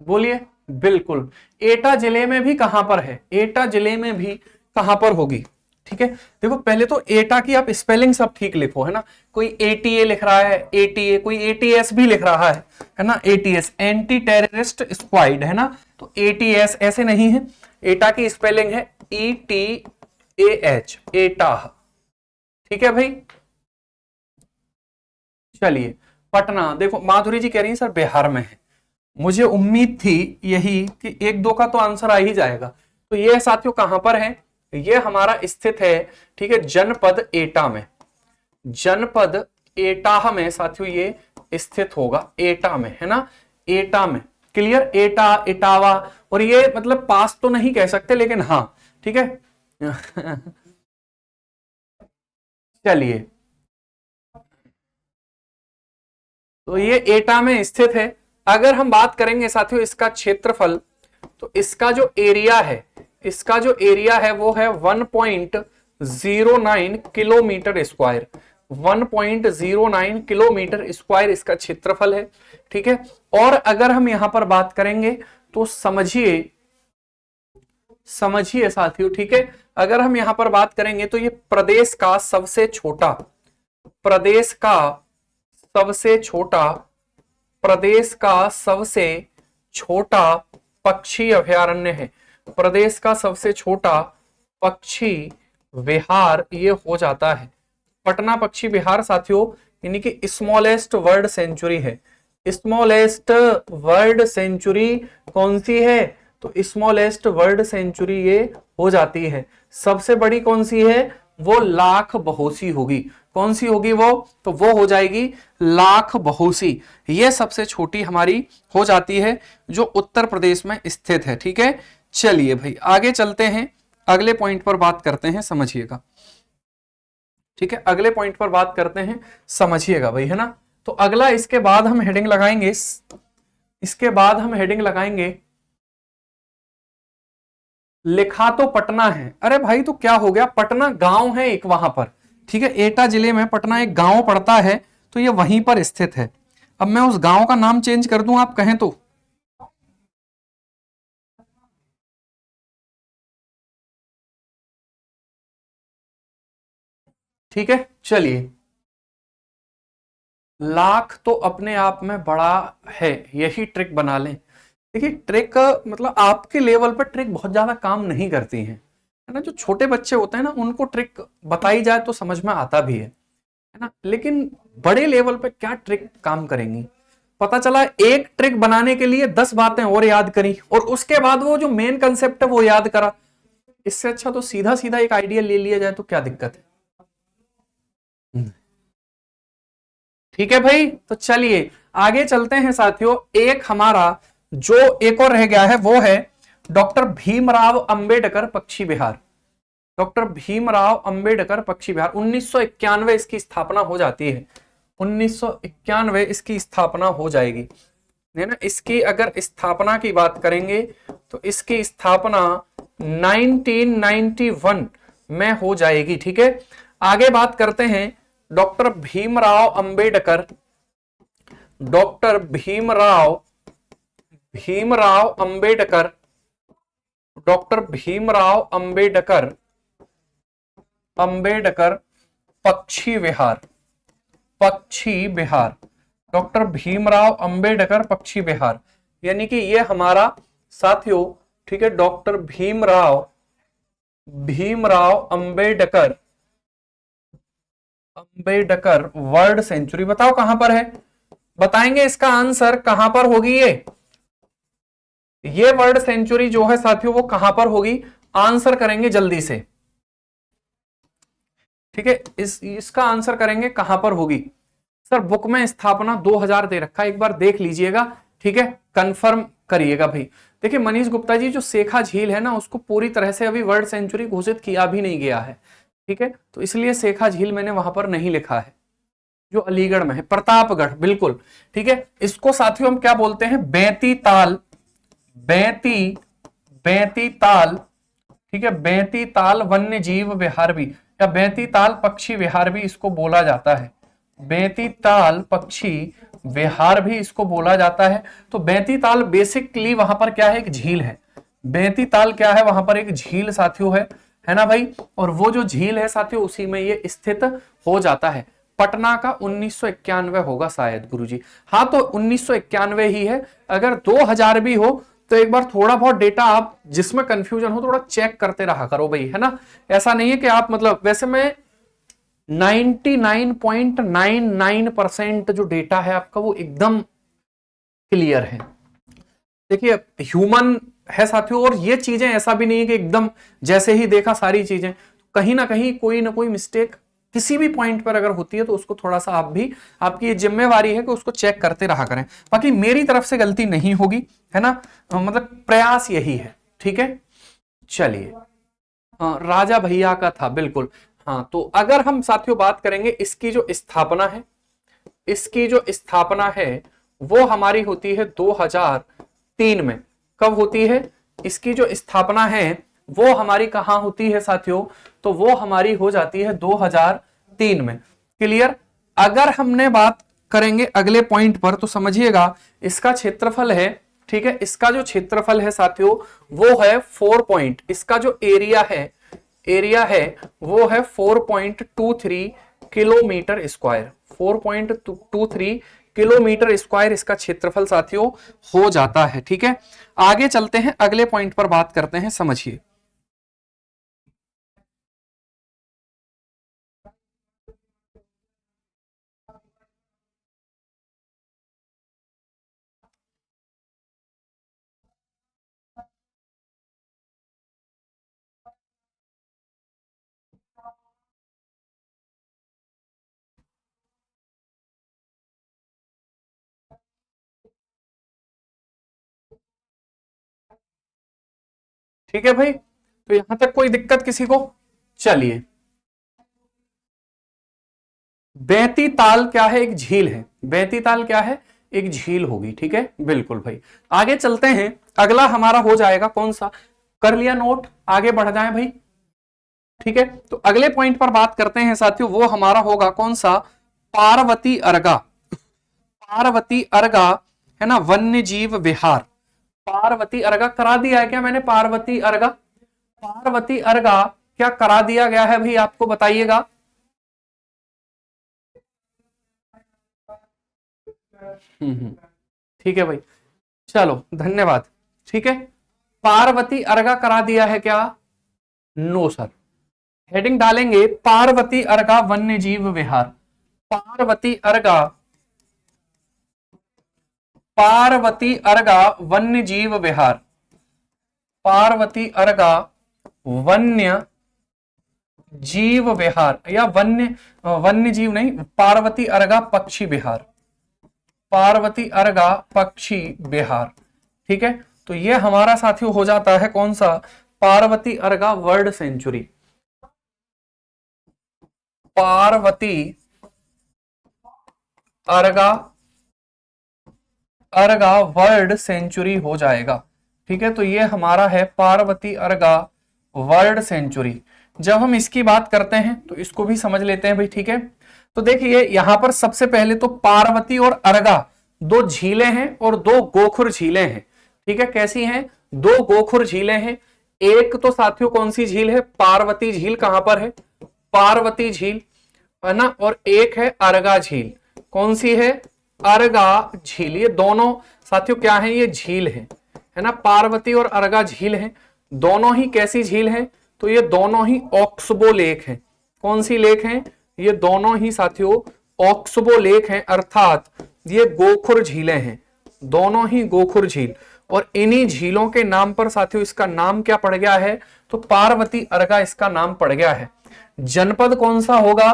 बोलिए। बिल्कुल, एटा जिले में भी कहां पर है, एटा जिले में भी कहां पर होगी। ठीक है, देखो पहले तो एटा की आप स्पेलिंग सब ठीक लिखो, है ना। कोई एटीए लिख रहा है, एटीए, कोई एटीएस भी लिख रहा है ना, एटीएस एंटी टेररिस्ट स्क्वाड, है ना। तो एटीएस ऐसे नहीं है, एटा की स्पेलिंग है ETAH, एटा। ठीक है भाई, चलिए पटना, देखो माधुरी जी कह रही है सर बिहार में है, मुझे उम्मीद थी यही कि एक दो का तो आंसर आ ही जाएगा। तो ये साथियों कहां पर है, ये हमारा स्थित है, ठीक है, जनपद एटा में, जनपद एटा में साथियों ये स्थित होगा, एटा में, है ना, एटा में। क्लियर, एटा, इटावा, और ये मतलब पास तो नहीं कह सकते लेकिन हाँ, ठीक है। चलिए, तो ये एटा में स्थित है। अगर हम बात करेंगे साथियों इसका क्षेत्रफल, तो इसका जो एरिया है, इसका जो एरिया है वो है 1.09 किलोमीटर स्क्वायर, 1.09 किलोमीटर स्क्वायर इसका क्षेत्रफल है। ठीक है, और अगर हम यहां पर बात करेंगे तो समझिए, समझिए साथियों, ठीक है, अगर हम यहां पर बात करेंगे तो ये प्रदेश का सबसे छोटा, प्रदेश का सबसे छोटा, प्रदेश का सबसे छोटा पक्षी अभयारण्य है, प्रदेश का सबसे छोटा पक्षी विहार ये हो जाता है पटना पक्षी विहार साथियों, यानी कि स्मॉलेस्ट वर्ल्ड सेंचुरी है। स्मॉलेस्ट वर्ल्ड सेंचुरी कौन सी है, तो स्मॉलेस्ट वर्ल्ड सेंचुरी ये हो जाती है। सबसे बड़ी कौन सी है, वो लाख बहोसी होगी। कौन सी होगी वो, तो वो हो जाएगी लाख बहोसी, ये सबसे छोटी हमारी हो जाती है जो उत्तर प्रदेश में स्थित है। ठीक है, चलिए भाई आगे चलते हैं, अगले पॉइंट पर बात करते हैं, समझिएगा। ठीक है, अगले पॉइंट पर बात करते हैं, समझिएगा भाई, है ना। तो अगला इसके बाद हम हेडिंग लगाएंगे, इसके बाद हम हेडिंग लगाएंगे लिखा तो पटना है। अरे भाई तो क्या हो गया, पटना गांव है एक वहां पर, ठीक है, एटा जिले में पटना एक गांव पड़ता है, तो ये वहीं पर स्थित है। अब मैं उस गांव का नाम चेंज कर दूं आप कहें तो, ठीक है। चलिए, लाख तो अपने आप में बड़ा है, यही ट्रिक बना लें। देखिए ट्रिक मतलब आपके लेवल पर ट्रिक बहुत ज्यादा काम नहीं करती है ना। जो छोटे बच्चे होते हैं ना उनको ट्रिक बताई जाए तो समझ में आता भी है ना, लेकिन बड़े लेवल पे क्या ट्रिक काम करेंगी। पता चला एक ट्रिक बनाने के लिए 10 बातें और याद करी और उसके बाद वो जो मेन कंसेप्ट है वो याद करा। इससे अच्छा तो सीधा सीधा एक आइडिया ले लिया जाए, तो क्या दिक्कत है। ठीक है भाई, तो चलिए आगे चलते हैं साथियों। एक हमारा जो एक और रह गया है वो है डॉक्टर भीमराव अंबेडकर पक्षी विहार। डॉक्टर भीमराव अंबेडकर पक्षी विहार 1991 इसकी स्थापना हो जाती है, 1991 इसकी स्थापना हो जाएगी, है ना। इसकी अगर स्थापना की बात करेंगे तो इसकी स्थापना 1991 में हो जाएगी। ठीक है, आगे बात करते हैं doctor Bhimrao Ambedkar, doctor Bhimrao, Bhimrao Ambedkar, doctor Bhimrao Ambedkar, Ambedkar पक्षी विहार, पक्षी विहार, डॉक्टर भीमराव अंबेडकर पक्षी विहार, यानी कि ये हमारा साथियों, ठीक है, doctor Bhimrao, Bhimrao Ambedkar, Ambedkar bird sanctuary, बताओ कहां पर है, बताएंगे इसका आंसर कहां पर होगी ये वर्ल्ड सेंचुरी जो है साथियों वो कहां पर होगी, आंसर करेंगे जल्दी से। ठीक है, इसका आंसर करेंगे कहां पर होगी सर? बुक में स्थापना 2000 दे रखा है, एक बार देख लीजिएगा, ठीक है, कंफर्म करिएगा भाई। देखिए मनीष गुप्ता जी, जो सेखा झील है ना, उसको पूरी तरह से अभी वर्ल्ड सेंचुरी घोषित किया भी नहीं गया है, ठीक है, तो इसलिए सेखा झील मैंने वहां पर नहीं लिखा है, जो अलीगढ़ में है। प्रतापगढ़, बिल्कुल ठीक है। इसको साथियों हम क्या बोलते हैं? बैती ताल, बैती ताल, ठीक है, बैती ताल वन्य जीव विहार भी, या बैती ताल पक्षी विहार भी इसको बोला जाता है। बैती ताल पक्षी विहार भी इसको बोला जाता है। तो बैती ताल बेसिकली वहां पर क्या है? एक झील है। बैती ताल क्या है? वहां पर एक झील साथियों है ना भाई। और वो जो झील है साथियों, उसी में ये स्थित हो जाता है। पटना का 1991 होगा शायद गुरुजी। हाँ, तो 1991 ही है। अगर 2000 भी हो तो एक बार थोड़ा बहुत डेटा आप जिसमें कंफ्यूजन हो थोड़ा चेक करते रहा करो भाई, है ना। ऐसा नहीं है कि आप मतलब, वैसे में 99.99% जो डेटा है आपका वो एकदम क्लियर है। देखिए ह्यूमन है साथियों, और ये चीजें ऐसा भी नहीं है कि एकदम जैसे ही देखा सारी चीजें, कहीं ना कहीं कोई ना कोई मिस्टेक किसी भी पॉइंट पर अगर होती है तो उसको थोड़ा सा आप भी, आपकी ये जिम्मेवारी है कि उसको चेक करते रहा करें। बाकी मेरी तरफ से गलती नहीं होगी, है ना, मतलब प्रयास यही है, ठीक है। चलिए, राजा भैया का था, बिल्कुल। हाँ, तो अगर हम साथियों बात करेंगे इसकी जो स्थापना है, इसकी जो स्थापना है वो हमारी होती है 2003 में। कब होती है? इसकी जो स्थापना है वो हमारी कहां होती है साथियों? तो वो हमारी हो जाती है 2003 में। क्लियर? अगर हमने बात करेंगे अगले पॉइंट पर तो समझिएगा, इसका क्षेत्रफल है, ठीक है, इसका जो क्षेत्रफल है साथियों वो है 4 पॉइंट, इसका जो एरिया है वो है 4.23 किलोमीटर स्क्वायर। 4.23 किलोमीटर स्क्वायर इसका क्षेत्रफल साथियों हो जाता है, ठीक है। आगे चलते हैं, अगले पॉइंट पर बात करते हैं, समझिए। ठीक है भाई, तो यहां तक कोई दिक्कत किसी को? चलिए, बैती ताल क्या है? एक झील है। बैती ताल क्या है? एक झील होगी, ठीक है, बिल्कुल भाई। आगे चलते हैं, अगला हमारा हो जाएगा कौन सा? कर लिया नोट? आगे बढ़ जाए भाई, ठीक है। तो अगले पॉइंट पर बात करते हैं साथियों, वो हमारा होगा कौन सा? पार्वती अर्गा। पार्वती अर्गा, है ना, वन्य जीव विहार। पार्वती अर्गा करा दिया है क्या मैंने? पार्वती अर्गा, पार्वती अर्गा क्या करा दिया गया है भाई, आपको बताइएगा। ठीक है भाई, चलो धन्यवाद, ठीक है। पार्वती अर्गा करा दिया है क्या? No sir. हेडिंग डालेंगे पार्वती अर्गा वन्य जीव विहार। पार्वती अर्गा, पार्वती अर्गा वन्य जीव विहार। पार्वती अर्गा वन्य जीव विहार, या वन्य जीव नहीं, पार्वती अर्गा पक्षी विहार। पार्वती अर्गा पक्षी विहार, ठीक है। तो ये हमारा साथियों हो जाता है कौन सा? Parvati अर्गा world century. Parvati अर्गा world century हो जाएगा, ठीक है। तो ये हमारा है पार्वती अर्गा वर्ल्ड सेंचुरी। जब हम इसकी बात करते हैं तो इसको भी समझ लेते हैं भाई, ठीक है। तो देखिए यहां पर सबसे पहले तो पार्वती और अर्गा दो झीलें हैं और दो गोखुर झीलें हैं, ठीक है। कैसी हैं? दो गोखुर झीलें हैं। एक तो साथियों कौन सी झील है? पार्वती झील। कहां पर है? पार्वती झील, है ना। और एक है अर्गा झील। कौन सी है? अर्गा झील। ये दोनों साथियों क्या है? ये झील है ना। पार्वती और अर्गा झील है। दोनों ही कैसी झील है? तो ये दोनों ही ऑक्सबो लेक है। कौन सी लेक है? ये दोनों ही साथियों ऑक्सबो लेक हैं, अर्थात ये गोखुर झीलें हैं, दोनों ही गोखुर झील। और इन्हीं झीलों के नाम पर साथियों इसका नाम क्या पड़ गया है, तो पार्वती अर्गा इसका नाम पड़ गया है। जनपद कौन सा होगा,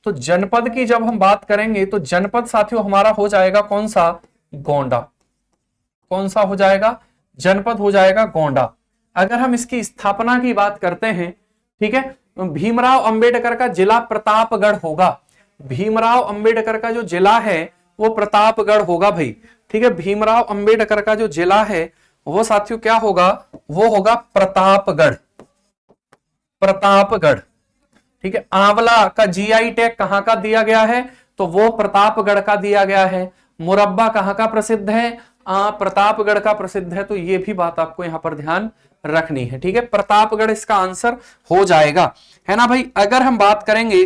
तो जनपद की जब हम बात करेंगे तो जनपद साथियों हमारा हो जाएगा कौन सा, गोंडा। कौन सा हो जाएगा, जनपद हो जाएगा गोंडा। अगर हम इसकी स्थापना की बात करते हैं, ठीक है, भीमराव अंबेडकर का जिला प्रतापगढ़ होगा। भीमराव अंबेडकर का जो जिला है वो प्रतापगढ़ होगा भाई, ठीक है। भीमराव अंबेडकर का जो जिला है वो साथियों क्या होगा, वो होगा प्रतापगढ़। प्रतापगढ़, ठीक है। आंवला का जीआई टैग कहां का दिया गया है, तो वो प्रतापगढ़ का दिया गया है। मुरब्बा कहां का प्रसिद्ध है, प्रतापगढ़ का प्रसिद्ध है। तो ये भी बात आपको यहां पर ध्यान रखनी है, ठीक है। प्रतापगढ़ इसका आंसर हो जाएगा, है ना भाई। अगर हम बात करेंगे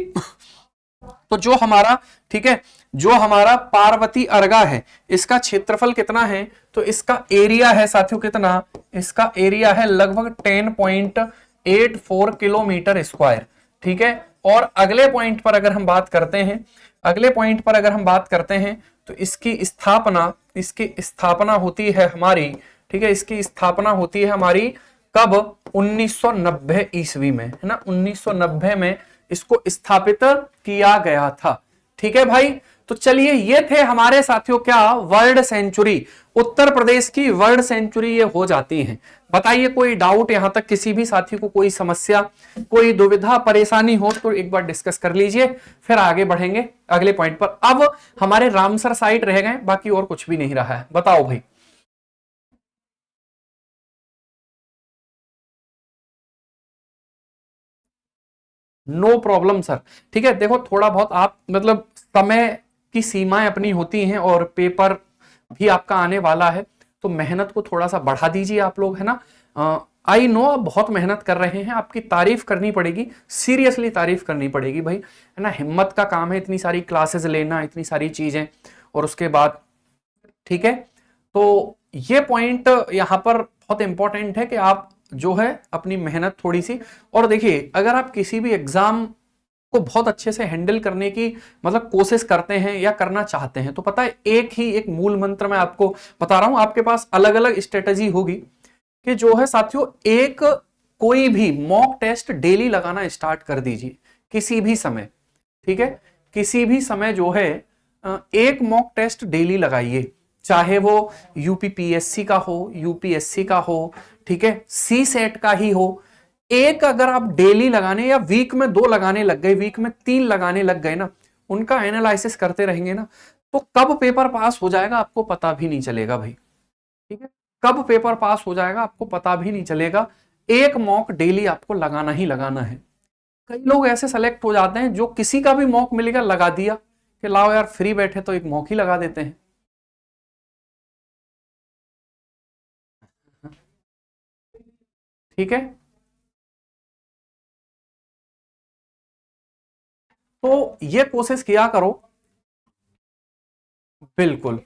तो जो हमारा, ठीक है, जो हमारा पार्वती अर्गा है इसका क्षेत्रफल कितना है, तो इसका एरिया है साथियों कितना, इसका एरिया है लगभग 10.84 किलोमीटर स्क्वायर, ठीक है। और अगले पॉइंट पर अगर हम बात करते हैं, अगले पॉइंट पर अगर हम बात करते हैं तो इसकी स्थापना होती है हमारी, ठीक है, इसकी स्थापना होती है हमारी कब, 1990 ईस्वी में, है ना। 1990 में इसको स्थापित किया गया था, ठीक है भाई। तो चलिए ये थे हमारे साथियों क्या, वर्ल्ड सेंचुरी। उत्तर प्रदेश की वर्ल्ड सेंचुरी ये हो जाती है। बताइए कोई डाउट यहां तक, किसी भी साथी को कोई समस्या, कोई दुविधा परेशानी हो तो एक बार डिस्कस कर लीजिए, फिर आगे बढ़ेंगे अगले पॉइंट पर। अब हमारे रामसर साइट रह गए, बाकी और कुछ भी नहीं रहा है। बताओ भाई। नो प्रॉब्लम सर, ठीक है। देखो थोड़ा बहुत आप मतलब समय की सीमाएं अपनी होती हैं और पेपर भी आपका आने वाला है, तो मेहनत को थोड़ा सा बढ़ा दीजिए आप लोग, है ना। आई नो आप बहुत मेहनत कर रहे हैं, आपकी तारीफ करनी पड़ेगी, सीरियसली तारीफ करनी पड़ेगी भाई, है ना। हिम्मत का काम है इतनी सारी क्लासेस लेना, इतनी सारी चीजें, और उसके बाद, ठीक है। तो ये पॉइंट यहां पर बहुत इंपॉर्टेंट है कि आप जो है अपनी मेहनत थोड़ी सी, और देखिए अगर आप किसी भी एग्जाम को बहुत अच्छे से हैंडल करने की मतलब कोशिश करते हैं या करना चाहते हैं, तो पता है एक मूल मंत्र मैं आपको बता रहा हूं, आपके पास अलग अलग स्ट्रेटजी होगी कि जो है साथियों, एक कोई भी मॉक टेस्ट डेली लगाना स्टार्ट कर दीजिए किसी भी समय, ठीक है। किसी भी समय जो है एक मॉक टेस्ट डेली लगाइए, चाहे वो यूपीपीएससी का हो, यूपीएससी का हो, ठीक है, सी सेट का ही हो। एक अगर आप डेली लगाने या वीक में 2 लगाने लग गए, वीक में 3 लगाने लग गए ना, उनका एनालिसिस करते रहेंगे ना, तो कब पेपर पास हो जाएगा आपको पता भी नहीं चलेगा भाई, ठीक है। कब पेपर पास हो जाएगा आपको पता भी नहीं चलेगा। एक मॉक डेली आपको लगाना ही लगाना है। कई लोग ऐसे सेलेक्ट हो जाते हैं जो किसी का भी मॉक मिलेगा लगा दिया कि लाओ यार फ्री बैठे तो एक मॉक ही लगा देते हैं। ठीक है, तो ये कोशिश किया करो। बिल्कुल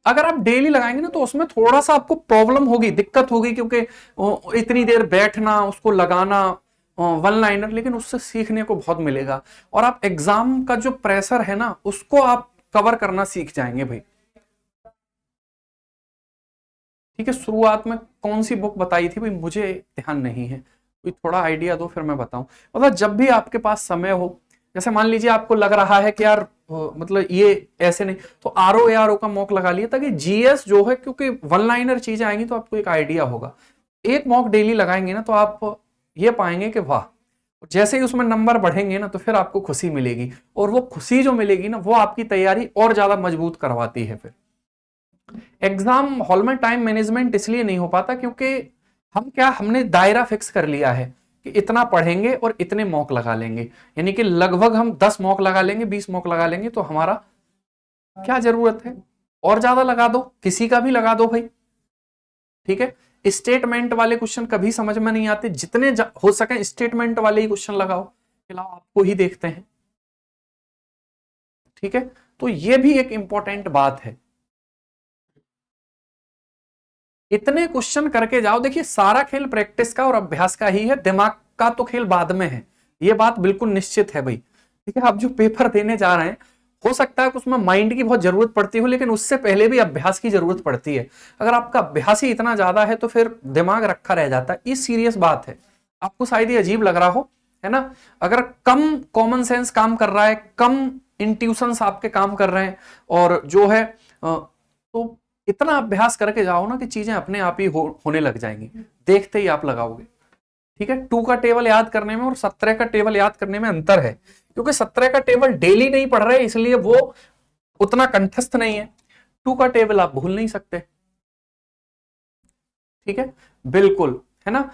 अगर आप डेली लगाएंगे ना तो उसमें थोड़ा सा आपको प्रॉब्लम होगी, दिक्कत होगी, क्योंकि इतनी देर बैठना, उसको लगाना, वन लाइनर, लेकिन उससे सीखने को बहुत मिलेगा। और आप एग्जाम का जो प्रेशर है ना उसको आप कवर करना सीख जाएंगे भाई, ठीक है। शुरुआत में कौन सी बुक बताई थी भाई, मुझे ध्यान नहीं है, कोई थोड़ा आइडिया दो फिर मैं बताऊं। मतलब जब भी आपके पास समय हो, जैसे मान लीजिए आपको लग रहा है कि यार मतलब ये ऐसे नहीं, तो आरओ ए आर ओ का मॉक लगा लिया, ताकि जीएस जो है, क्योंकि वन लाइनर चीजें आएंगी तो आपको एक आइडिया होगा। एक मॉक डेली लगाएंगे ना तो आप ये पाएंगे कि वाह, जैसे ही उसमें नंबर बढ़ेंगे ना तो फिर आपको खुशी मिलेगी, और वो खुशी जो मिलेगी ना वो आपकी तैयारी और ज्यादा मजबूत करवाती है। फिर एग्जाम हॉल में टाइम मैनेजमेंट इसलिए नहीं हो पाता क्योंकि हमने दायरा फिक्स कर लिया है कि इतना पढ़ेंगे और इतने मॉक लगा लेंगे, यानी कि लगभग हम 10 मॉक लगा लेंगे, 20 मॉक लगा लेंगे, तो हमारा क्या जरूरत है, और ज्यादा लगा दो, किसी का भी लगा दो भाई, ठीक है। स्टेटमेंट वाले क्वेश्चन कभी समझ में नहीं आते, जितने हो सके स्टेटमेंट वाले ही क्वेश्चन लगाओ, फिलहाल आपको ही देखते हैं, ठीक है। तो ये भी एक इंपॉर्टेंट बात है, इतने क्वेश्चन करके जाओ। देखिए सारा खेल प्रैक्टिस का और अभ्यास का ही है, दिमाग का तो खेल बाद में है, ये बात बिल्कुल निश्चित है भाई। ठीक है, आप जो पेपर देने जा रहे हैं हो सकता है कि उसमें माइंड की बहुत जरूरत पड़ती हो, लेकिन उससे पहले भी अभ्यास की जरूरत पड़ती है। अगर आपका अभ्यास ही इतना ज्यादा है तो फिर दिमाग रखा रह जाता है। ये सीरियस बात है। आपको शायद ये अजीब लग रहा हो, है ना, अगर कम कॉमन सेंस काम कर रहा है, कम इंट्यूशंस आपके काम कर रहे हैं, और जो है तो इतना अभ्यास करके जाओ ना कि चीजें अपने आप ही होने लग जाएंगी, देखते ही आप लगाओगे। ठीक है, 2 का टेबल याद करने में और 17 का टेबल याद करने में अंतर है, क्योंकि 17 का टेबल डेली नहीं पढ़ रहे इसलिए वो उतना कंठस्थ नहीं है। 2 का टेबल आप भूल नहीं सकते। ठीक है, बिल्कुल, है ना।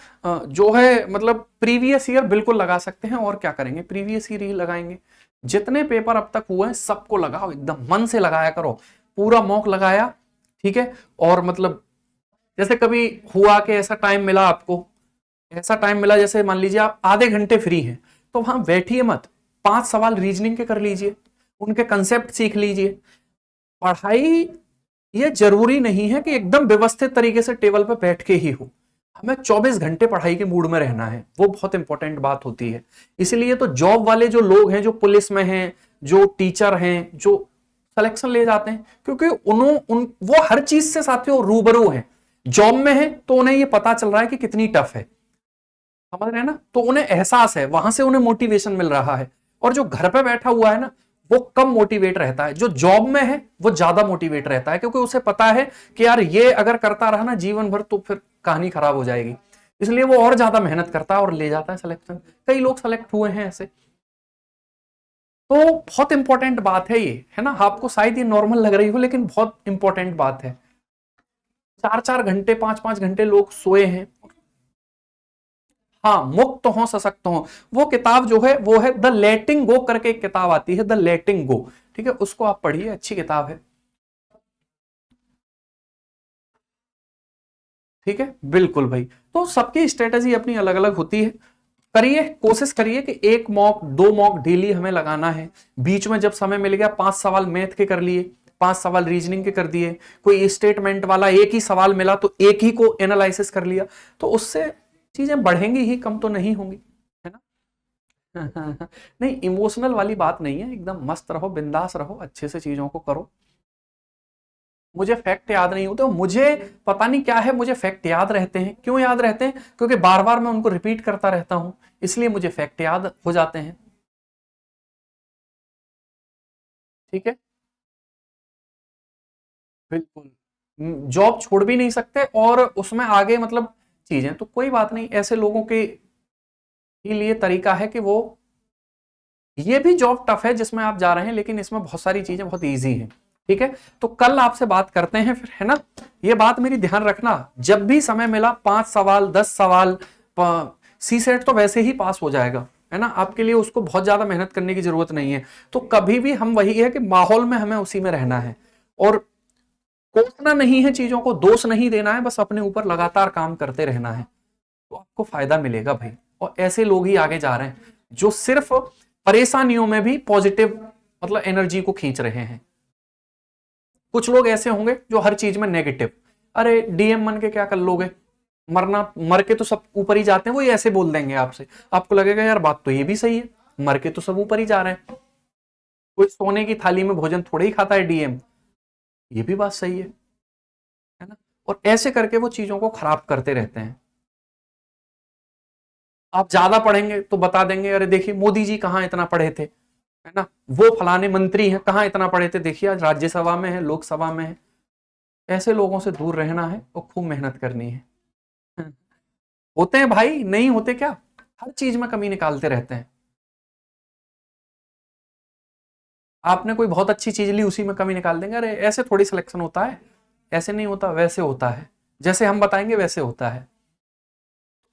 जो है मतलब प्रीवियस ईयर बिल्कुल लगा सकते हैं। और क्या करेंगे, प्रीवियस ईयर ही लगाएंगे। जितने पेपर अब तक हुए हैं सबको लगाओ, एकदम मन से लगाया करो, पूरा मॉक लगाया। ठीक है, और मतलब जैसे कभी हुआ कि ऐसा टाइम मिला आपको, ऐसा टाइम मिला जैसे मान लीजिए आप आधे घंटे फ्री हैं, तो वहां बैठिए मत, 5 सवाल रीजनिंग के कर लीजिए, उनके कंसेप्ट सीख लीजिए। पढ़ाई ये जरूरी नहीं है कि एकदम व्यवस्थित तरीके से टेबल पर बैठ के ही हो, हमें 24 घंटे पढ़ाई के मूड में रहना है, वो बहुत इंपॉर्टेंट बात होती है। इसलिए तो जॉब वाले जो लोग हैं, जो पुलिस में हैं, जो टीचर हैं, जो सिलेक्शन ले जाते हैं, क्योंकि वो हर चीज से साथियों रूबरू हैं। जॉब में है तो उन्हें ये पता चल रहा है कि कितनी टफ है, समझ रहे हैं ना, तो उन्हें एहसास है, वहां से उन्हें मोटिवेशन मिल रहा है। और जो घर पे बैठा हुआ है ना, वो कम मोटिवेट रहता है, जो जॉब में है वो ज्यादा मोटिवेट रहता है, क्योंकि उसे पता है कि यार ये अगर करता रहा ना जीवन भर तो फिर कहानी खराब हो जाएगी, इसलिए वो और ज्यादा मेहनत करता है और ले जाता है सिलेक्शन। कई लोग सेलेक्ट हुए हैं ऐसे। तो बहुत इंपॉर्टेंट बात है ये, है ना। आपको शायद ये नॉर्मल लग रही हो लेकिन बहुत इंपॉर्टेंट बात है। 4-4 घंटे 5-5 घंटे लोग सोए हैं। हाँ, मुक्त हो सशक्त हो, वो किताब जो है वो है द लेटिंग गो करके एक किताब आती है, द लेटिंग गो। ठीक है, उसको आप पढ़िए, अच्छी किताब है। ठीक है, बिल्कुल भाई। तो सबकी स्ट्रेटेजी अपनी अलग अलग होती है। करिए, कोशिश करिए कि 1 मॉक 2 मॉक डेली हमें लगाना है। बीच में जब समय मिल गया 5 सवाल मैथ के कर लिए, 5 सवाल रीजनिंग के कर दिए, कोई स्टेटमेंट वाला एक ही सवाल मिला तो एक ही को एनालिसिस कर लिया, तो उससे चीजें बढ़ेंगी ही, कम तो नहीं होंगी, है ना। नहीं, इमोशनल वाली बात नहीं है, एकदम मस्त रहो, बिंदास रहो, अच्छे से चीजों को करो। मुझे फैक्ट याद नहीं होते, मुझे पता नहीं क्या है, मुझे फैक्ट याद रहते हैं। क्यों याद रहते हैं? क्योंकि बार बार मैं उनको रिपीट करता रहता हूं, इसलिए मुझे फैक्ट याद हो जाते हैं। ठीक है, बिल्कुल। जॉब छोड़ भी नहीं सकते और उसमें आगे मतलब चीजें, तो कोई बात नहीं, ऐसे लोगों के लिए तरीका है कि वो, ये भी जॉब टफ है जिसमें आप जा रहे हैं, लेकिन इसमें बहुत सारी चीजें बहुत इजी हैं। ठीक है, तो कल आपसे बात करते हैं फिर, है ना। ये बात मेरी ध्यान रखना, जब भी समय मिला 5 सवाल 10 सवाल, सी सेट तो वैसे ही पास हो जाएगा, है ना, आपके लिए उसको बहुत ज्यादा मेहनत करने की जरूरत नहीं है। तो कभी भी हम वही है कि माहौल में हमें उसी में रहना है, और कोसना नहीं है, चीजों को दोष नहीं देना है, बस अपने ऊपर लगातार काम करते रहना है, तो आपको फायदा मिलेगा भाई। और ऐसे लोग ही आगे जा रहे हैं जो सिर्फ परेशानियों में भी पॉजिटिव मतलब एनर्जी को खींच रहे हैं। कुछ लोग ऐसे होंगे जो हर चीज में नेगेटिव, अरे डीएम बन के क्या कर लोगे, मरना, मर के तो सब ऊपर ही जाते हैं, वो ये ऐसे बोल देंगे आपसे, आपको लगेगा यार बात तो ये भी सही है, मर के तो सब ऊपर ही जा रहे हैं, कोई सोने की थाली में भोजन थोड़े ही खाता है डीएम, ये भी बात सही है ना। और ऐसे करके वो चीजों को खराब करते रहते हैं। आप ज्यादा पढ़ेंगे तो बता देंगे अरे देखिए मोदी जी कहाँ इतना पढ़े थे, है ना, वो फलाने मंत्री हैं कहाँ इतना पढ़े थे, देखिए आज राज्यसभा में है, लोकसभा में है। ऐसे लोगों से दूर रहना है और खूब मेहनत करनी है। होते हैं भाई, नहीं होते क्या, हर चीज में कमी निकालते रहते हैं। आपने कोई बहुत अच्छी चीज ली, उसी में कमी निकाल देंगे, अरे ऐसे थोड़ी सिलेक्शन होता है, ऐसे नहीं होता, वैसे होता है, जैसे हम बताएंगे वैसे होता है।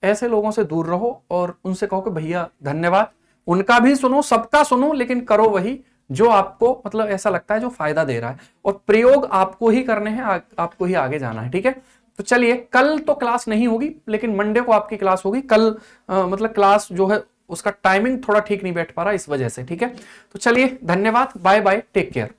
ऐसे लोगों से दूर रहो और उनसे कहो कि भैया धन्यवाद, उनका भी सुनो, सबका सुनो, लेकिन करो वही जो आपको मतलब ऐसा लगता है जो फायदा दे रहा है, और प्रयोग आपको ही करने हैं, आपको ही आगे जाना है। ठीक है, तो चलिए, कल तो क्लास नहीं होगी लेकिन मंडे को आपकी क्लास होगी। कल मतलब क्लास जो है उसका टाइमिंग थोड़ा ठीक नहीं बैठ पा रहा इस वजह से। ठीक है, तो चलिए, धन्यवाद, बाय बाय, टेक केयर।